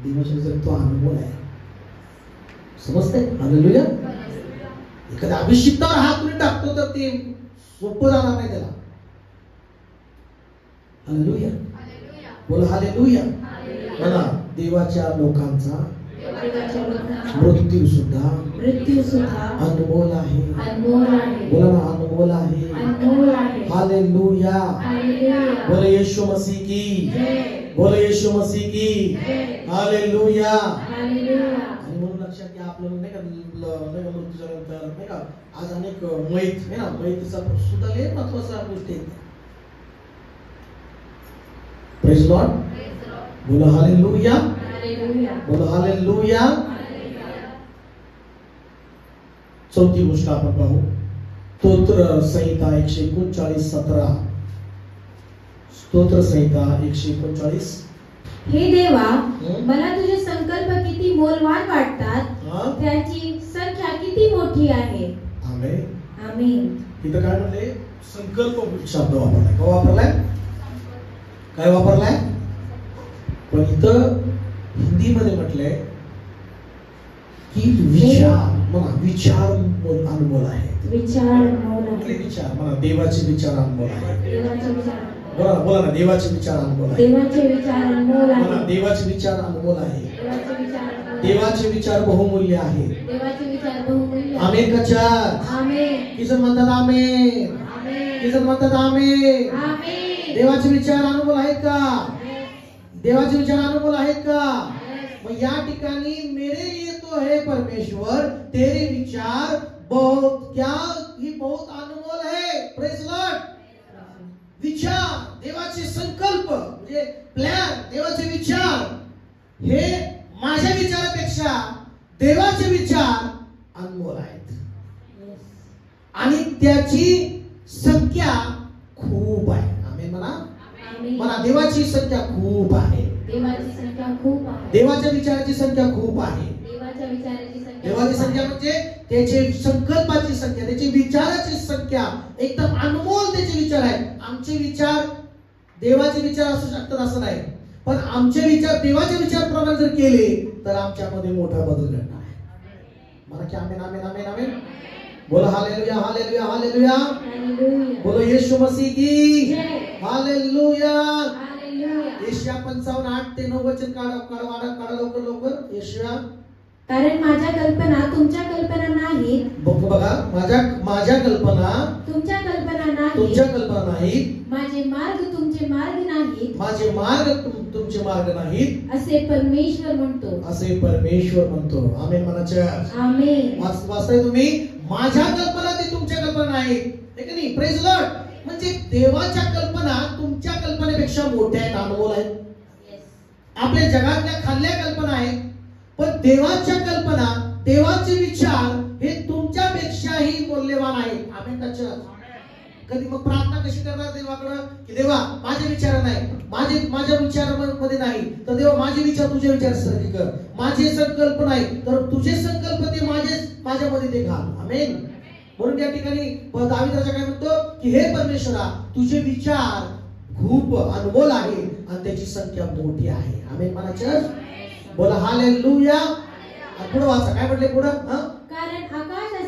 देवाच्या दृष्टीने तो अनमोल आहे। समजते? हालेलुया। एखाद्या अभिषिक्तावर हात तुम्ही टाकतो तर ते सोपं जाणार नाही त्याला। हालेलुया। बोला हालेलुया। म्हणा देवाच्या लोकांचा मृत्यू सुद्धा अनमोल आहे। बोला ना अनमोल आहे। हालेलुया। बोला येशू मसीह की, बोला येशू मसीह की। हालेलुया। आणि म्हणून लक्षात घ्या आपल्याला नाही का मृत्यू झाल्यानंतर नाही का आज अनेक मैत आहे ना, मैतीचा सुद्धा लय महत्वाचा गोष्टी आहे। Praise Lord. बोला हालेलुया। बोला हालेलुया। चौथी गोष्ट आपण पाहू, स्तोत्र संहिता 139:17। स्तोत्र संहिता 139। हे देवा, मला तुझे संकल्प किती मौल्यवान वाटतात, त्याची संख्या किती मोठी आहे। आमेन। आमेन। इथं काय म्हणले? संकल्प शब्द वापरलाय। का वापरलाय? काय वापरलाय? पण इथं हिंदी मध्ये म्हटलंय की विचार, म्हणा विचार अनमोल आहे। विचार कुठले विचार? म्हणा देवाचे विचार अनमोल आहे। देवाचे विचार, बोला बोला ना देवाचे विचार अनमोल आहे। देवाचे विचार अनमोल आहे। म्हणा देवाचे विचार अनमोल आहे। देवाचे विचार, देवाचे विचार बहुमूल्य आहे। देवाचे विचार बहुमूल्य। आमेन का चर्च? आमेन। किसन म्हणतात आमेन। आमेन। किसन म्हणतात आमेन। आमेन। देवाचे विचार अनमोल आहेत का? देवाचे विचार अनमोल आहेत का? मग या ठिकाणी मेरे लिए तो है परमेश्वर, तेरे विचार बहुत क्या ही बहुत अनमोल है. Praise Lord. विचार, देवाचे संकल्प म्हणजे प्लॅन, देवाचे विचार हे माझ्या विचारापेक्षा देवाचे विचार अनमोल आहेत आणि त्याची संख्या खूप आहे. आमेन म्हणा. म्हणा, देवाची संख्या खूप आहे. देवाची संख्या खूप आहे. देवाच्या विचाराची संख्या खूप आहे. देवाच्या विचाराची संख्या, देवाची संख्या म्हणजे त्याचे संकल्पाची संख्या, त्याची विचाराची संख्या एकदम अनमोल त्याचे विचार आहेत. आमचे विचार देवाचे विचार असू शकतात असं नाही, पण आमचे विचार देवाच्या विचाराप्रमाणे जर केले तर आमच्यामध्ये मोठा बदल घडणार आहे. मला की आमेन आमेन आमेन आमेन. बोलो हालेलुया हालेलुया हालेलुया. बोलो येशू मसीह की हालेलुया. यशाया 55:8-9 वचन काढा लवकर लवकर. यशाया. कारण माझ्या कल्पना तुमच्या कल्पना नाहीत. बघा, माझ्या कल्पना तुमच्या कल्पना नाहीत. तुमच्या कल्पना नाहीत. माझे मार्ग तुमचे मार्ग नाहीत. माझे मार्ग तुमचे मार्ग नाहीत असे परमेश्वर म्हणतो. असे परमेश्वर म्हणतो. आमेन म्हणायचे. आमेन. वाचताय तुम्ही, माझ्या कल्पना ते तुमच्या कल्पना नाहीत. हे की नाही? Praise Lord. म्हणजे देवाच्या कल्पना तुमच्या कल्पनेपेक्षा मोठ्या आहेत, अनमोल आहेत. आपल्या जगातल्या खाल्ल्या कल्पना आहेत, पण देवाच्या कल्पना, देवाचे विचार हे तुमच्यापेक्षाही मूल्यवान आहेत. आमेन. कधी मग प्रार्थना कशी करणार देवाकडे की देवा माझे विचार नाही, माझ्या विचारामध्ये नाही, तर देवा माझे विचार तुझे विचार सारखे कर. माझे संकल्प नाही तर तुझे संकल्प ते माझ्यामध्ये ते घाल. आमेन. म्हणून त्या ठिकाणी दावीद राजा काय म्हणतो की हे परमेश्वरा तुझे विचार खूप अनमोल आहे आणि त्याची संख्या मोठी आहे. आमेन म्हणायचं. बोला हालेलुया. पुढे वाचा, काय म्हटले पुढे. कारण आकाश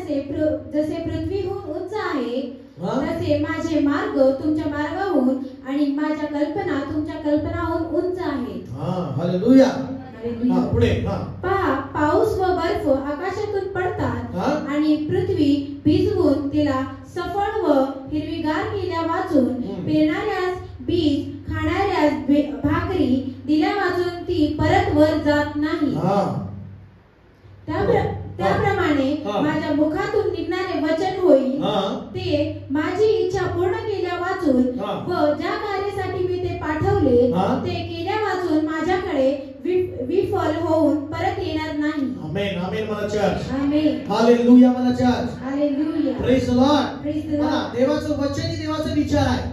जसे पृथ्वीहून उंच आहे तसे माझे मार्ग तुमच्या मार्गाहून आणि माझ्या कल्पना तुमच्या कल्पनाहून उंच आहेत. हालेलुया. पुढे पहा, पाऊस व बर्फ आकाशातून पडतात आणि पृथ्वी भिजवून तिला सफळ व हिरवीगार केल्या वाचून, पेरणाऱ्यास बीज, खाणाऱ्यास भाकरी दिल्या वाचून ती परत वर जात नाही. त्याप्रमाणे माझ्या मुखातून निघणारे वचन होईल, ते माझी इच्छा पूर्ण केल्या वाचून व ज्या कार्यासाठी मी ते पाठवले ते केल्या वाचून माझ्याकडे विफल होऊन परत येणार नाही. आमेन आमेन म्हणा चर्च. आमेन. हालेलुया म्हणा church. Hallelujah. Praise the Lord. Praise the Lord. देवाचं वचन ही देवाचा विचार आहे.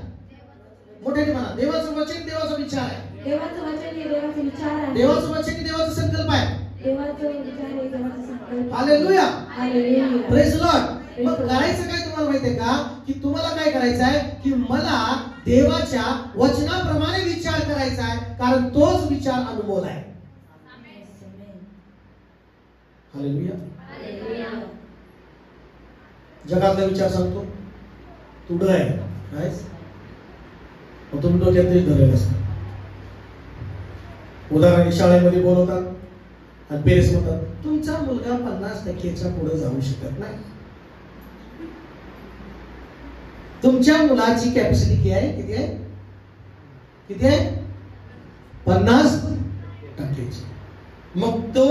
मोठ्याने म्हणा, देवाचं वचन देवाचा विचार आहे. देवाचं वचन हे देवाचा विचार आहे. देवाचं वचन ही देवाचा संकल्प आहे. देवाचं विचार हे देवाचा संकल्प. Hallelujah. Hallelujah. Praise the Lord. मग करायचं काय तुम्हाला माहितीये का की तुम्हाला काय करायचं आहे की मला देवाच्या वचनाप्रमाणे विचार करायचा आहे, कारण तोच विचार अनमोल आहे. हालेलुया. जगातला विचार सांगतो तुड आहे काय, तुम्ही डोक्यात धरलेलं असतं. उदाहरण शाळेमध्ये बोलवतात आणि पेरेंट्स म्हणतात तुमचा मुलगा 50% पुढे जाऊ शकत नाही. तुमच्या मुलाची कॅपॅसिटी किती आहे? किती आहे? 50%. मग तो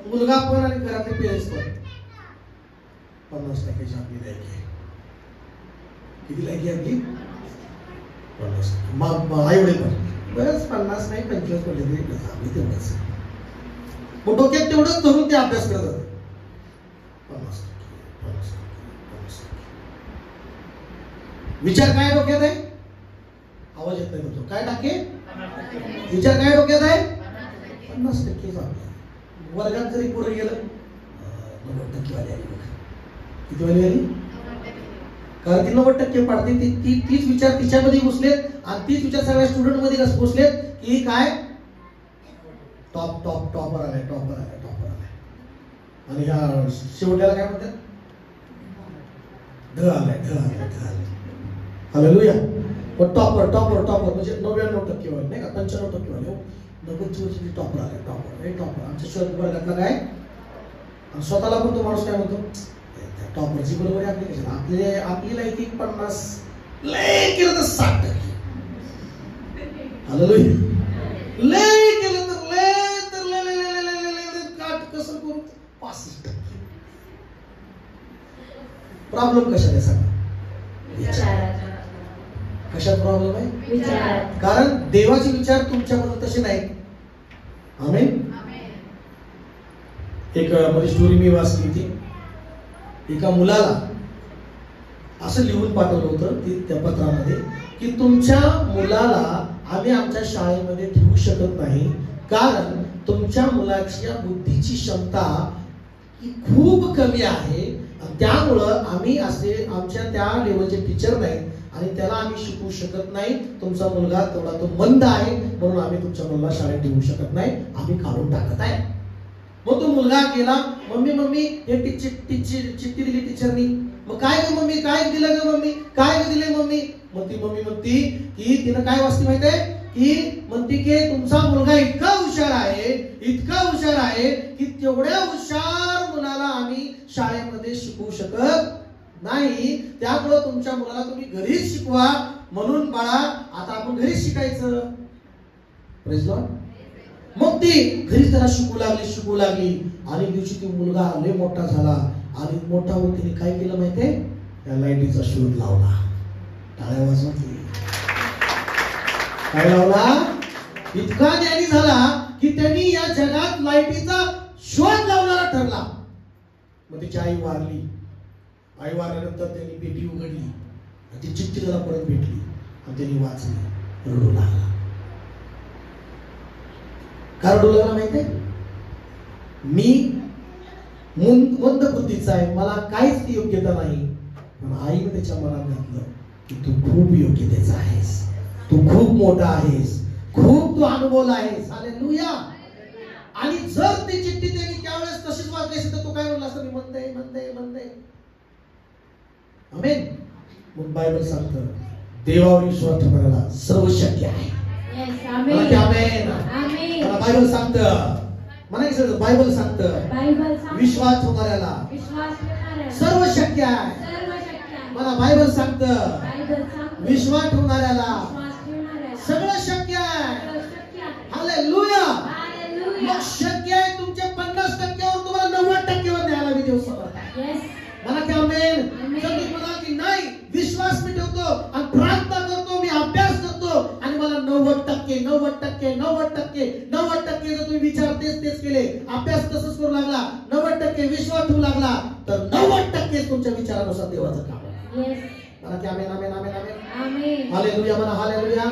मुलगा पण आणि घरातले पेरेंट्स पण 50% आपली लायकी आहे. किती लायकी आपली? 50%. आई वडील पण बस 50 नाही 25 पडले तरी तेवढंच. मग डोक्यात तेवढंच धरून ते अभ्यास करत जाते. 50%. विचार काय डोक्यात आहे? आवाज येत नाही तो. काय टाके? विचार काय डोक्यात आहे? 50% आपल्या. वर्गात जरी पुढे गेलं 90% वाली आली. किती वाली आली? कारण ती 90% पाडते. तीच विचार तिच्यामध्ये घुसलेत आणि तीच विचार सगळ्या स्टुडंट मध्ये घुसलेत की काय टॉपर आलाय. आणि ह्या शेवट्याला काय म्हणतात? ढ आलाय. हालेलुया. पण टॉपर म्हणजे 99% वाले नाही का, 95% वाले. 90% टॉपर आलाय. टॉपर आमच्या शहर वर्गातला काय. आणि स्वतःला पण तो माणूस काय म्हणतो टॉपरची बरोबर आहे. आपली लायकी 50 लय केलं तर 60%. हालेलुया. लय प्रॉब्लेम कशात आहे सांगा? विचारात. कशात प्रॉब्लेम आहे? विचारात. कारण देवाचे विचार तुमच्याबद्दल तसे नाहीत. आमेन. एक मध्ये स्टोरी मी वाचली होती. एका मुलाला असं लिहून पाठवलं होतं त्या पत्रामध्ये की तुमच्या मुलाला आम्ही आमच्या शाळेमध्ये ठेवू शकत नाही, कारण तुमच्या मुलाच्या बुद्धीची क्षमता ही खूप कमी आहे. त्यामुळं आम्ही असे आमच्या त्या लेवलचे टीचर नाहीत आणि त्याला आम्ही शिकवू शकत नाही. तुमचा मुलगा तेवढा तो मंद आहे, म्हणून आम्ही तुमच्या मुलाला शाळेत ठेवू शकत नाही, आम्ही काढून टाकत आहे. मग तो मुलगा गेला, मम्मी हे चिठ्ठी दिली टीचरनी. मग काय ग मम्मी, काय दिलं ग मम्मी, काय दिले मम्मी? मग ती मम्मी म्हणती की तिनं काय वाचते माहिती आहे की म्हणते की तुमचा मुलगा इतका हुशार आहे की तेवढ्या हुशार मुलाला आम्ही शाळेमध्ये शिकवू शकत नाही, त्यामुळे तुमच्या मुलाला तुम्ही घरीच शिकवा. म्हणून बाळा आता आपण घरीच शिकायचं. Praise Lord. मग ती घरी त्याला शिकू लागली आणि दिवशी ती मुलगा लय मोठा झाला आणि मोठा होऊन तिने काय केलं माहितीये? त्या लाईटीचा शोध लावला. टाळ्या वाजवा की. काय लावला? इतका ज्ञानी झाला की त्यांनी या जगात लाईटीचा शोध लावणारा ठरला. मग तिची आई वारली. आई वारल्यानंतर त्यांनी पेटी उघडली आणि ती चिठ्ठी त्याला परत भेटली आणि त्यांनी वाचली. रडू लागला. का रडू लागला माहितीये? मी मंद बुद्धीचा आहे, मला काहीच ती योग्यता नाही. पण आईने त्याच्या मनात घातलं की तू खूप योग्यतेचा आहेस, तू खूप मोठा आहेस, खूप तू अनुभवला आहेस. हालेलुया. आणि जर ती चिठ्ठी त्यांनी त्यावेळेस तशीच वाचली असती तर तू काय म्हणला असता? मी म्हणते. आमेन. मग बायबल सांगतं देवावर विश्वास ठेवणाऱ्याला सर्व शक्य आहे. आमेन. आमेन. बायबल सांगतं, म्हणायचं बायबल सांगतं विश्वास ठेवणाऱ्याला सर्व शक्य आहे. मला बायबल सांगतं विश्वास ठेवणाऱ्याला सगळं शक्य आहे. हालेलुया. मग शक्य आहे तुमच्या 50%वर तुम्हाला 90%वर न्यायला मी देऊ शकतो. मला की आमेन. जर तुम्ही म्हणाल की नाही विश्वास मी ठेवतो आणि प्रार्थना करतो, मी अभ्यास करतो आणि मला 90% जर तुम्ही विचार तेच केले, अभ्यास तसंच करू लागला, 90% विश्वास ठेवू लागला तर 90% तुमच्या विचारानुसार देवाचं काम आहे. मला की आमेन. हालेलुया. म्हणा हालेलुया.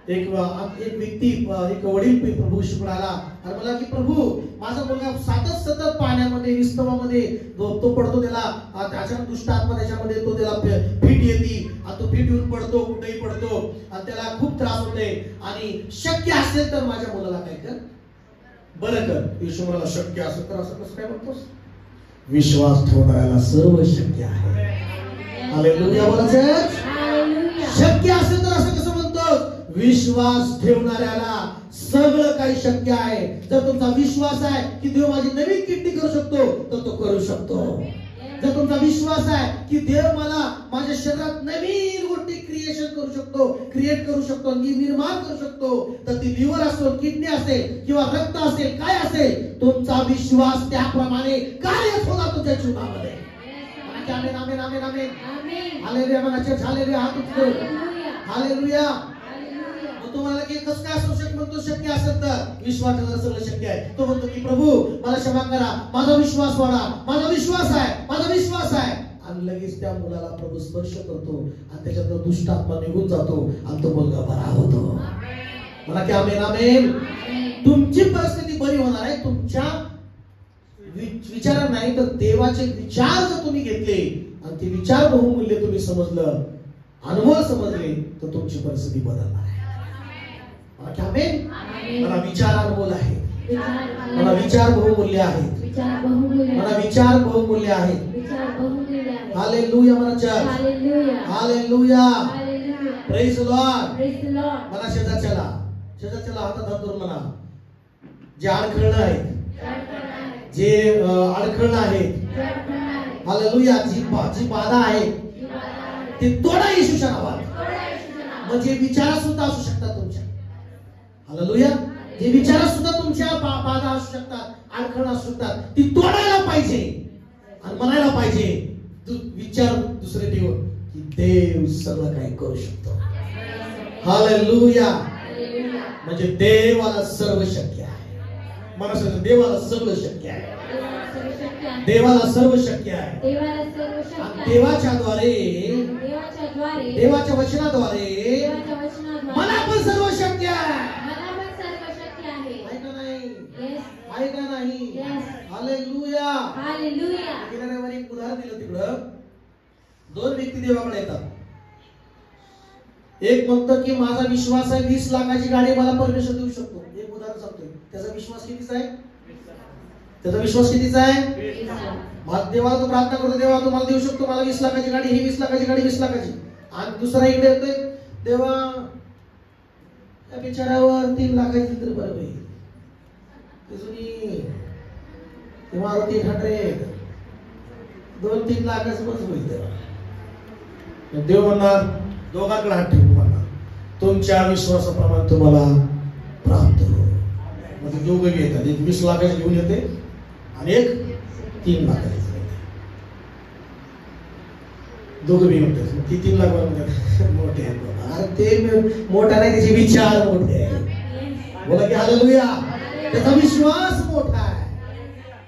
एक व्यक्ती एक वडील प्रभूशी आला आणि मला की प्रभू माझा मुलगा सतत पाण्यामध्ये विस्तवामध्ये तो पडतो, त्याला अचानक दुष्ट आत्मा त्याच्यामध्ये तो त्याला फिट येते आणि तो फिट येऊन पडतो, कुठेही पडतो आणि त्याला खूप त्रास होते आणि शक्य असेल तर माझ्या मुलाला काय कर, बरं कर. येशू म्हणाला शक्य असेल तर असं कसं काय म्हणतोस? विश्वास ठेवणाऱ्याला सर्व शक्य आहे. हालेलुया. बोला शक्य असेल तर असं कसं म्हणतोस? विश्वास ठेवणाऱ्याला सगळं काही शक्य आहे. जर तुमचा विश्वास आहे की देव माझी नवीन किडनी करू शकतो तर तो करू शकतो. जर तुमचा विश्वास आहे की देव मला माझ्या शरीरात नवीन गोष्टी क्रिएट करू शकतो, निर्माण करू शकतो, तर ती लिव्हर असेल, किडनी असेल किंवा रक्त असेल, काय असेल, तुमचा विश्वास त्याप्रमाणे कार्य होणार तुमच्या जीवनामध्ये. हालेलुया. म्हणायचे हालेलुया. हात उचलून हालेलुया. तुम्हाला की कसं काय असू शकत? म्हणतो शक्य असेल तर विश्वास ठेवण्याला सगळं शक्य आहे. तो म्हणतो की प्रभू मला क्षमा करा, माझा विश्वास वाढा, माझा विश्वास आहे. आणि लगेच त्या मुलाला प्रभू स्पर्श करतो आणि त्याच्यातला दुष्ट आत्मा निघून जातो आणि तो मुलगा बरा होतो. मला की आमेन. तुमची परिस्थिती बरी होणार आहे तुमच्या विचार नाही तर देवाचे विचार जर तुम्ही घेतले आणि ते विचार बहुमूल्य तुम्ही समजलं, अनुभव समजले, तर तुमची परिस्थिती बदलणार आहे. मला विचार अनुभव आहे, मला विचार बहुमूल्य आहेत, मला विचार बहुमूल्य आहेत. हालेलुया. हालेलुया. Praise Lord. मला शेजारच्याला हातात हात धरून म्हणा जे अडखळणं आहेत, जे अडखळणं आहेत, हालेलुया, जी बाधा आहे ते तोडा येशूच्या नावात. म्हणजे विचार सुद्धा असू शकतात तुमच्या. हालेलुया. जे विचार सुद्धा तुमच्या बाधा असू शकतात, अडखळणं असू शकतात, ती तोडायला पाहिजे आणि म्हणायला पाहिजे विचार दुसरे देव की देव सगळं काही करू शकतो. हालेलुया. म्हणजे देवाला सर्व शक्य आहे. मला सांगा, देवाला सगळं शक्य आहे. देवाला सर्व शक्य आहे. देवाच्या द्वारे, देवाच्या वचनाद्वारे मला पण सर्व शक्य आहे. आहे का नाही? आहे का नाही? हालेलुया. गेल्या रविवारी एक उदाहरण दिलं. तिकडं दोन व्यक्ती देवाकडे येतात. एक म्हणतो की माझा विश्वास आहे 20 लाखाची गाडी मला परमेश्वर देऊ शकतो. एक उदाहरण सांगतोय. त्याचा विश्वास कितीचा आहे? त्याचा विश्वास कितीचा आहे? देवाला तो प्रार्थना करतो, देवा तू मला देऊ शकतो, मला 20 लाखाची गाडी, ही 20 लाखाची गाडी, 20 लाखाची. आणि दुसरा इकडे येतोय, देवा त्या बिचाऱ्यावर 3 लाखाची तर बरं होईल. तेव्हा 300 2-3 लाखाचं बस होईल. तेव्हा देव म्हणणार, दोघांकडे हात ठेवून म्हणणार, तुमच्या विश्वासाप्रमाणे तुम्हाला प्राप्त हो. म्हणजे दोघं येतात. एक 20 लाखाची घेऊन येते आणि एक 3 लाखाची येते. दोघं बी म्हणतात ती 3 लाख मोठे आहेत. अरे ते मोठा नाही, त्याचे विचार मोठे आहेत. बोला की हालेलुया. त्याचा विश्वास मोठा आहे.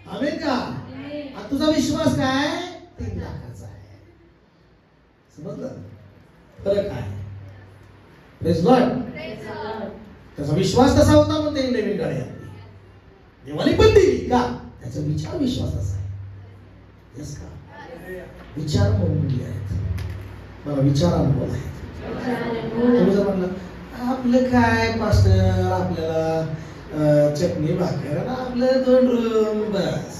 आमेन का? आणि तुझा विश्वास काय? 3 लाखाचा आहे. समजलं? फरक आहे. Praise Lord. त्याचा विश्वास तसा होता म्हणून त्यांनी नवीन गाडी आणली. देवाने पण दिली का? त्याचा विचार विश्वास असा आहे. यस का? विचार मूल्य आहेत. मला विचार अनुभव आहेत. तुम्ही जर म्हणलं आपलं काय पास्टर, आपल्याला चटणी भाकर, आपलं 2 रूम बस,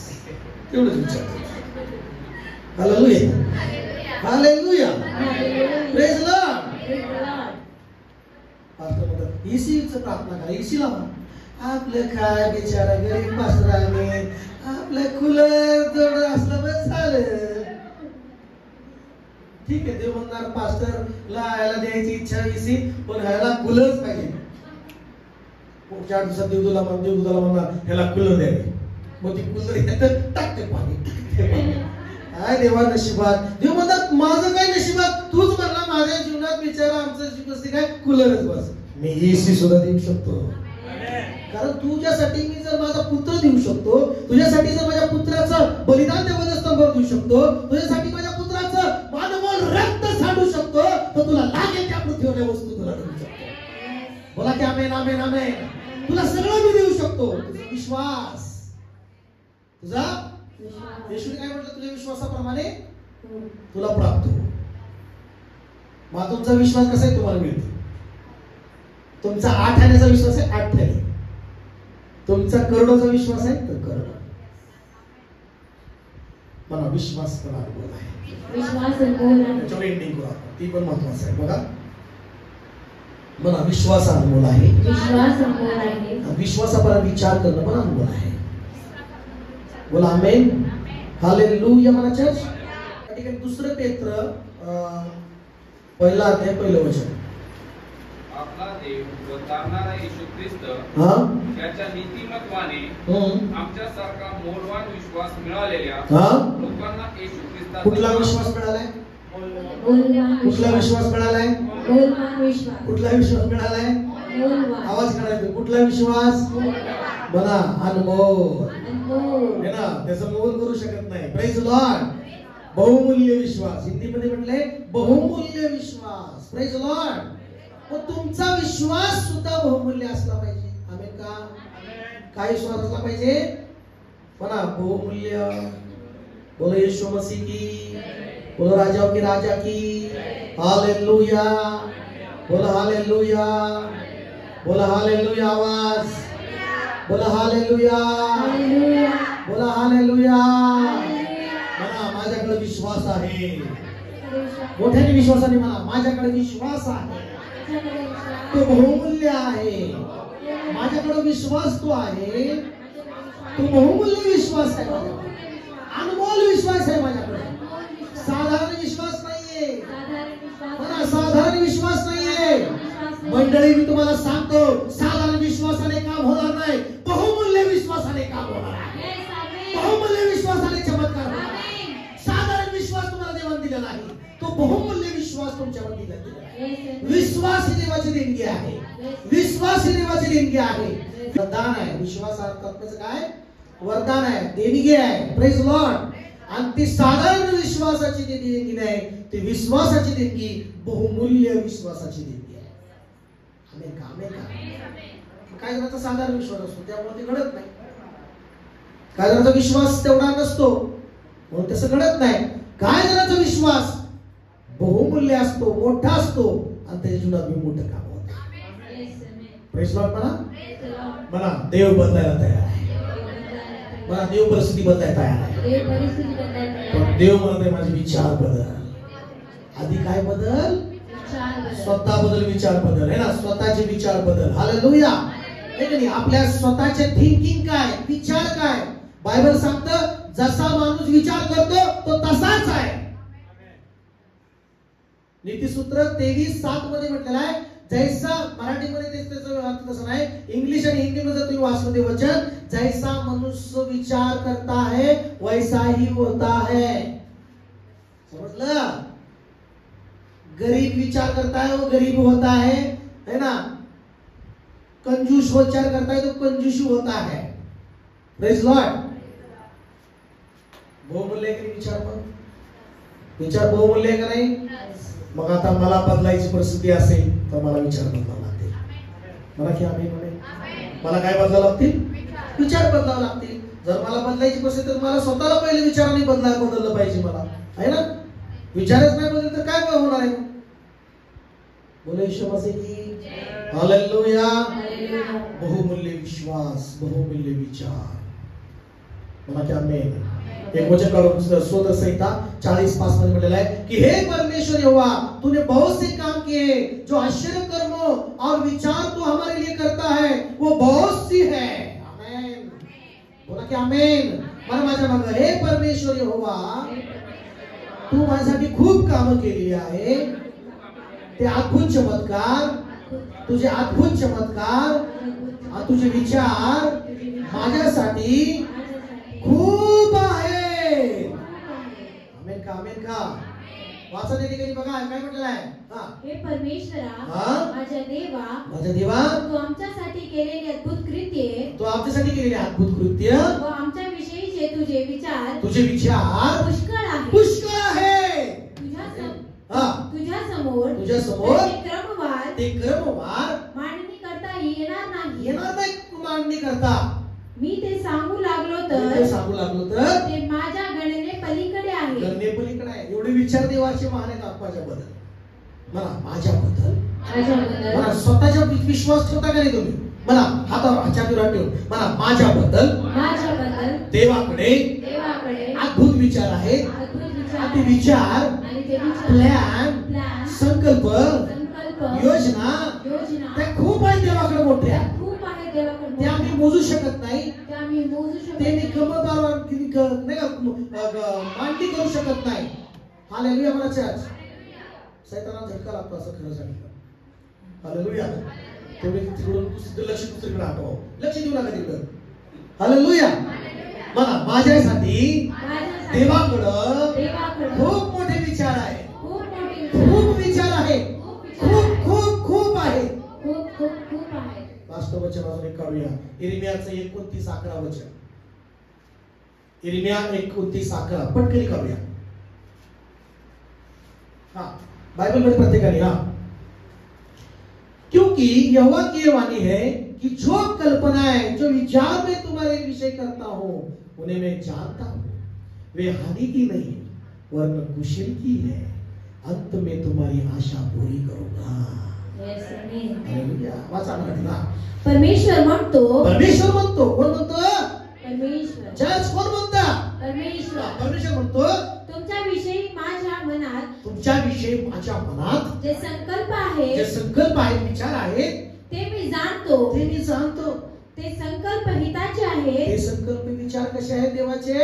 तेवढंच विचार. Hallelujah. Hallelujah. Praise Lord. Pastor म्हणतात ईसीचं प्रार्थना करा, ईसीला म्हणा. आपलं काय बिचारा गरीब पास्टर आहे, आपलं कूलर थोडं असलं बस झालं. ठीक आहे, देव म्हणणार पास्टरला ह्याला द्यायची इच्छा ईसी, पण ह्याला कूलरच पाहिजे. 4 दिवसात देवदूला म्हणणार ह्याला कूलर द्यावे. मग ती कूलर येतं, टाकते पाणी. काय देवा नशिबात. देव म्हणतात माझं काय नशिबात, तूच म्हणला माझ्या जीवनात बिचारा आमचं नशीब काय कूलरच बस. मी एसी सुद्धा देऊ शकतो. कारण तुझ्यासाठी मी जर माझा पुत्र देऊ शकतो, तुझ्यासाठी जर माझ्या पुत्राचं बलिदान देवस्तंभावर देऊ शकतो, तुझ्यासाठी माझ्या पुत्राचं मानवल रक्त सांडू शकतो, तर तुला लागेल त्या पृथ्वीवरच्या वस्तू तुला देऊ शकतो. बोला की आमेन, आमेन, आमेन. तुला सगळं मी देऊ शकतो. तुझा विश्वास, तुझा येशूने काय म्हटलं, तुझ्या विश्वासाप्रमाणे तुला प्राप्त हो. मग तुमचा विश्वास कसा आहे तुम्हाला मिळतो. तुमचा 8 आण्याचा विश्वास आहे 8 आणे. तुमचा करोडोचा विश्वास आहे तर करोड. मला विश्वास पण अनुभव आहे. त्याच्यावर एंडिंग करू आपण, ती पण महत्वाचं आहे. बघा, मला विश्वास अनुभव आहे. विश्वासापर विचार करणं पण अनुभव आहे. बोला आमेन. हालेलुया. म्हणा चर्च. या ठिकाणी 2 पेत्र 1 अध्याय 1 वचन. आपला देव व तारणारा येशू ख्रिस्त त्याच्या नीतिमत्वाने आमच्यासारखा मोलवान विश्वास मिळालेल्या लोकांना येशू ख्रिस्तात. कुठला विश्वास मिळालाय? कुठला विश्वास मिळालाय? कुठला विश्वास मिळालाय? आवाज काढायचा. कुठला विश्वास? बघा, अनुभव है ना. त्याचं मोल करू शकत नाही. Praise Lord. बहुमूल्य विश्वास. हिंदीमध्ये म्हटलंय बहुमूल्य विश्वास. Praise Lord. मग तुमचा विश्वास सुद्धा बहुमूल्य असला पाहिजे. आमेन का? काय विश्वास असला पाहिजे? म्हणा बहुमूल्य. बोलो यीशु मसीह की. बोलो राजाओं की राजा की. हालेलुया. बोलो हालेलुया. बोलो हालेलुया. आवाज बोला हालेलुया. बोला हालेलुया. म्हणा माझ्याकडे विश्वास आहे. मोठ्याने विश्वासाने म्हणा माझ्याकडे विश्वास आहे. तो बहुमूल्य आहे. माझ्याकडे विश्वास तो आहे. तो बहुमूल्य विश्वास आहे माझ्याकडे. अनमोल विश्वास आहे माझ्याकडे. साधारण विश्वास नाहीये. मला साधारण विश्वास नाहीये. मंडळी मी तुम्हाला सांगतो, साधारण विश्वासाने काम होणार नाही. बहुमूल्य विश्वासाने काम होणार आहे. बहुमूल्य विश्वासाने चमत्कार होणार आहे. साधारण विश्वास तुम्हाला नाही, तो बहुमूल्य विश्वास तुमच्यावर दिला गेला आहे. विश्वास ही देवाची देणगी आहे. विश्वास ही देवाची देणगी आहे. वरदान आहे. विश्वास अर्थात काय? वरदान आहे, देणगी आहे. Praise Lord. आणि ती साधारण विश्वासाची देणगी नाही, ती विश्वासाची देणगी, बहुमूल्य विश्वासाची देणगी आहे. आमेन का? आमेन का? काय जणांचा साधारण विश्वास असतो त्यामुळे ते घडत नाही. काय जणांचा विश्वास तेवढा नसतो म्हणून तसं घडत नाही. काय जणांचा विश्वास बहुमूल्य असतो, मोठा असतो आणि त्याच्या जीवनात मी मोठं काम होतं. प्रेज लॉर्ड म्हणा. म्हणा देव बदलायला तयार आहे. मला देव परिस्थिती बदलायला तयार आहे. पण देव म्हणत आहे माझे विचार बदल. आधी काय बदल? स्वतः बदल, विचार बदल आहे ना, स्वतःचे विचार बदल. हालेलुया. आपल्या स्वतःचे थिंकिंग काय, विचार काय? बायबल सांगतं जसा माणूस विचार करतो तो तसाच आहे. नीतिसूत्र 23:7 मध्ये म्हटलेलं आहे जैसा, मराठीमध्ये त्याचं अर्थ तसं नाही, इंग्लिश आणि हिंदीमध्ये जर तुम्ही वाचलं ते वचन, जैसा मनुष्य विचार करता है वैसा ही होता है. समजलं? गरीब विचार करता है वो गरीब होता है ना. कंजूस विचार करता है तो कंजूस होता है. Praise Lord. बहुमूल्य आहे विचार. पण विचार बहुमूल्य आहे का नाही? मग आता मला बदलायची परिस्थिती असेल तर मला विचार बदलावा लागतील. मला की आम्ही म्हणे मला काय बदलावं लागतील? विचार बदलावं लागतील. जर मला बदलायची परिस्थिती तर मला स्वतःला पहिले विचारांनी बदललं पाहिजे. मला आहे ना. विचारच नाही बदल तर काय होणार आहे? बोले ईश्वर मसीह. हालेलुया. बहुमूल्य विश्वास, बहुमूल्य विचार. मला की आमेन. एक वचन काढून स्तोत्र संहिता 40:5 मध्ये म्हटलेलं आहे की हे परमेश्वर यहोवा, तूने बहुत से काम किए, जो आश्चर्य कर्मों और विचार तू हमारे लिए करता है वो बहुत सी है. आमेन. बोला की आमेन. मला माझ्या मागं, हे परमेश्वर यहोवा, तू माझ्यासाठी खूप कामं केलेली आहे. ते अद्भुत चमत्कार, तुझे अद्भुत चमत्कार, तुझे विचार माझ्यासाठी खूप आहे. आमेन का? आमेन का? वाचा त्या ठिकाणी बघा काय म्हटलेलं आहे. हे परमेश्वरा, माझ्या देवा, माझ्या देवा, तू आमच्यासाठी केलेली अद्भुत कृत्ये, तू आमच्यासाठी केलेली अद्भुत कृत्य व आमच्या विषयीचे तुझे विचार पुष्कळ आहे. पुष्कळ आहे. तुझ्या समोर ते क्रमवार मांडणी करता येणार नाही. मांडणी करता मी ते सांगू लागलो तर ते माझ्या गणने पलीकडे आहे. गणने पलीकडे आहे. एवढे विचार देवाचे महान आहेत आत्माच्याबद्दल. मला माझ्याबद्दल, मला स्वतःच्या विश्वास ठेवता का नाही तुम्ही? मला हातावर हातावर ठेवून मला माझ्याबद्दल देवाकडे अद्भुत विचार आहेत. ते विचार, प्लॅन, संकल्प, योजना त्या खूप आहेत देवाकडे, मोठ्या. ते आम्ही मोजू शकत नाही. ते मी मांडणी करू शकत नाही. हालेलुया. मला चर्च सैतानाला झटका लागतो असं खरं सांगितलं. हालेलुया. तुम्ही तिकडून लक्ष दुसरीकडे हटवा. लक्ष देऊ नका तिकडं. हालेलुया. मला माझ्यासाठी देवाकडं खूप मोठे विचार आहे. खूप विचार आहे. खूप खूप खूप आहे. वास्तव वचन अजून एक काढूया. इर्मियाचं 29:11 वचन. इर्मिया 29:11 पटकन काढूया. बाइबल में प्रत्येकाने. क्योंकि यहोवा की वाणी है कि जो कल्पनाएं, जो विचार मैं तुम्हारे विषय करता हूं उन्हें मैं जानता हूं. वे हानि की नहीं वरन कुशल की है. अंत में तुम्हारी आशा पूरी करूंगा. परमेश्वर म्हणतो. कोण म्हणतो? परमेश्वर. जज कोण म्हणता? परमेश्वर. परमेश्वर म्हणतो तुमच्याविषयी माझ्या मनात जे संकल्प आहेत, विचार आहेत ते मी जाणतो. ते संकल्प हिताचे आहेत. ते संकल्प विचार कसे आहेत देवाचे?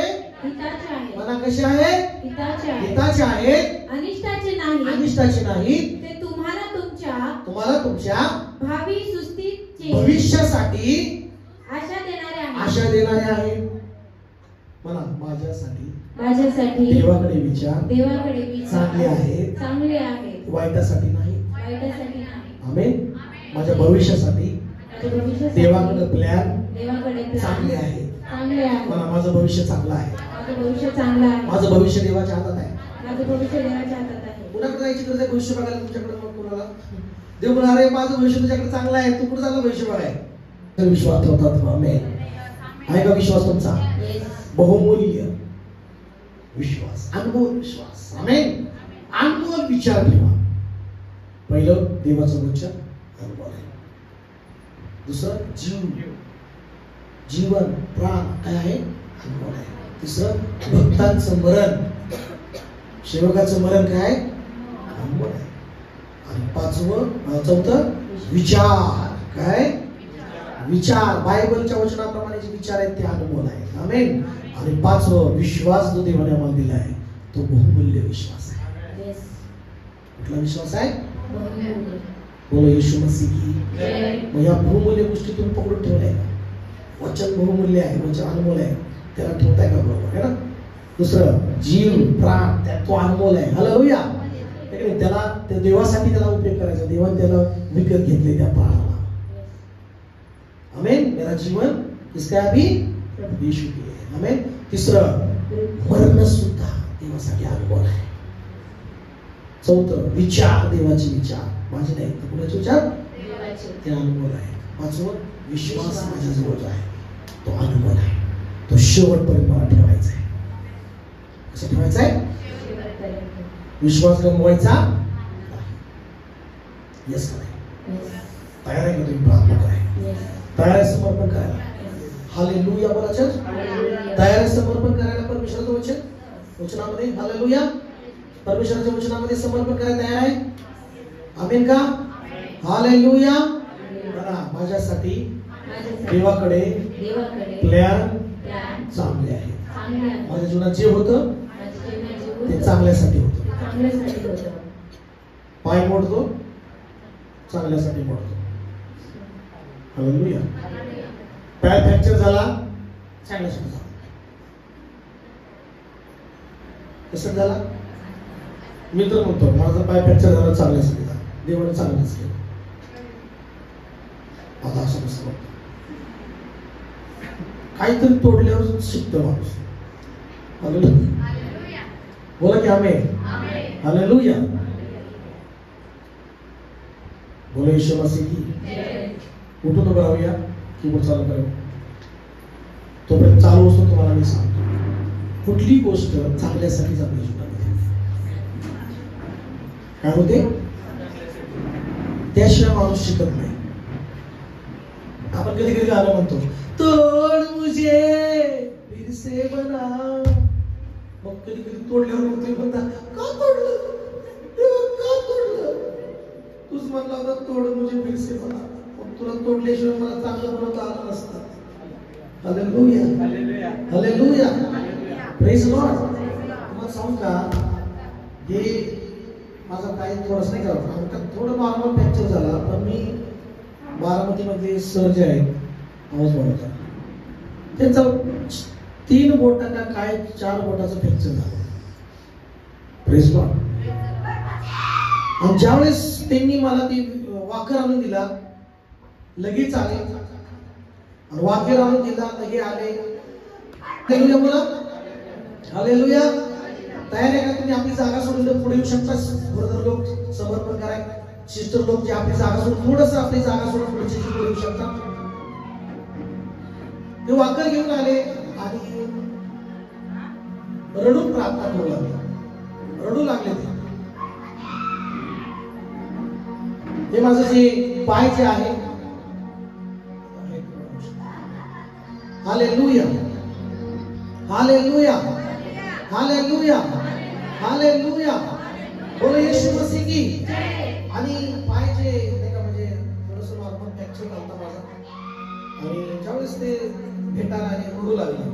हिताचे आहेत. मला कसे आहेत? हिताचे आहेत. अनिष्टाचे नाही. ते तुम्हाला तुमच्या भावी सुस्थितीचे भविष्यासाठी आशा देणारे आहेत. म्हणा माझ्यासाठी देवाकडे विचार चांगले आहेत, वाईटासाठी नाही. आमेन. माझ्या भविष्यासाठी देवाकडे प्लॅन चांगले आहेत. म्हणा माझं भविष्य चांगलं आहे. माझं भविष्य देवाच्या हातात आहे. कुणाकडे जायची गरज आहे भविष्य बघायला तुमच्याकडे? मग कुणाला देव म्हणणार आहे माझं भविष्य तुझ्याकडे चांगलं आहे, तू कुठे चालला भविष्य बघाय? विश्वास ठेवतात. आमेन. आहे का विश्वास तुमचा? बहुमूल्य विश्वास, अनमोल विश्वास. आमेन. अनमोल विचार ठेवा. पहिलं देवाचं वचन अनमोल आहे. दुसरं जीवन प्राण काय आहे? अनमोल आहे. तिसरं भक्तांचं मरण, सेवकाचं मरण काय? अनमोल आहे. आणि चौथं विचार काय? विचार बायबलच्या वचनाप्रमाणे जे विचार आहेत ते अनमोल आहेत. आमेन. आणि पाचवं विश्वास जो देवाने आम्हाला दिला आहे तो बहुमूल्य विश्वास आहे. कुठला विश्वास आहे? बोलो येशू मसीह की. मग या बहुमूल्य गोष्टी तुम्ही पकडून ठेवल्या आहे का? वचन बहुमूल्य आहे, वचन अनमोल आहे, त्याला ठेवताय का बरोबर? आहे ना. दुसरं जीव प्राण तो अनमोल आहे. हालेलुया. त्याला त्या देवासाठी त्याला उपयोग करायचा. देवाने त्याला विकत घेतले त्या प्राणाला. आमेन. मेरा जीवन किसका अभी? यीशु के लिए. आमेन. तिसरं मरण सुद्धा देवासाठी अनमोल आहे. चौथं विचार, देवाचे विचार माझे नाही तर कुणाचे विचार? ते अनमोल आहे. पाचवं विश्वास माझ्या जवळ आहे तो अनमोल आहे. तो शेवटपर्यंत मला ठेवायचा आहे. कसं ठेवायचा आहे? विश्वास गमवायचा नाही. यस का नाही? तयार आहे का तुम्ही प्रार्थना करायला? तयार आहे समर्पण करायला? हालेलुया बोला चर्च. तयार आहे समर्पण करायला परमेश्वराचं वचनामध्ये? हालेलुया. परमेश्वराच्या वचनामध्ये समर्पण करायला तयार आहे? आमेन का? हालेलुया. म्हणा माझ्यासाठी देवाकडे प्लॅन चांगले आहे. माझ्या जीवनात जे होतं ते चांगल्यासाठी होतं. पाय मोडतो चांगल्यासाठी मोडतो. हालेलुया. पाय फ्रॅक्चर झाला चांगल्यासाठी झाला. कसं झाला? मी तर म्हणतो माझा पाय फ्रॅक्चर झाला चांगल्यासाठी झाला. देवाने चांगलंच केलं. आता असं कसं काहीतरी तोडल्यावर शिकतो माणूस. हालेलुया. बोला की आमेन. हालेलुया. बोला येशू मसीह की. उठून उभं राहूया. कीबोर्ड चालू करू. तोपर्यंत चालू असतो तुम्हाला मी सांगतो कुठली गोष्ट चांगल्यासाठीच आपल्या जीवनामध्ये काय होते त्याशिवाय माणूस शिकत नाही. आपण कधी कधी गाणं म्हणतो तोड मुझे फिर से बना. मग कधी कधी तोडल्यावर मग तुम्ही म्हणता का तोडलं? का तोडलं? तूच म्हणला होता तोड मुझे फिर से बना. मग तुला तोडल्याशिवाय मला चांगलं बनवता आलं नसतं. हालेलुया. हालेलुया. Praise Lord. तुम्हाला सांगू का हे माझा काही थोडंच नाही करत. थोडं नॉर्मल फ्रॅक्चर झाला पण मी बारामतीमध्ये सर जे आहेत आवाज बनवतात त्यांचा 3 बोटा का काय 4 बोटाचं फ्रॅक्चर झालं. Praise Lord. आणि ज्यावेळेस त्यांनी मला ती वाकर आणून दिला लगेच आले आणि वाकर आणून दिला लगे आले. हालेलुया बोला. हालेलुया. तयार आहे का तुम्ही? आपली जागा सोडून पुढे येऊ शकता. ब्रदर लोक समर्पण करायला, सिस्टर लोक जे आपली जागा सोडून थोडंसं आपली जागा सोडून पुढे येऊ शकता. ते वाकर घेऊन आले आणि रडून प्रार्थना करू लागले. रडू लागले ते माझं जे पाय जे आहे. हालेलुया. हालेलुया. हालेलुया. हालेलुया. बोलो येशू मसीह की. आणि पाय जे नाही का म्हणजे थोडंसं नॉर्मल फ्रॅक्चर झाला माझा. आणि ज्यावेळेस ते भेटायला आणि रडू लागले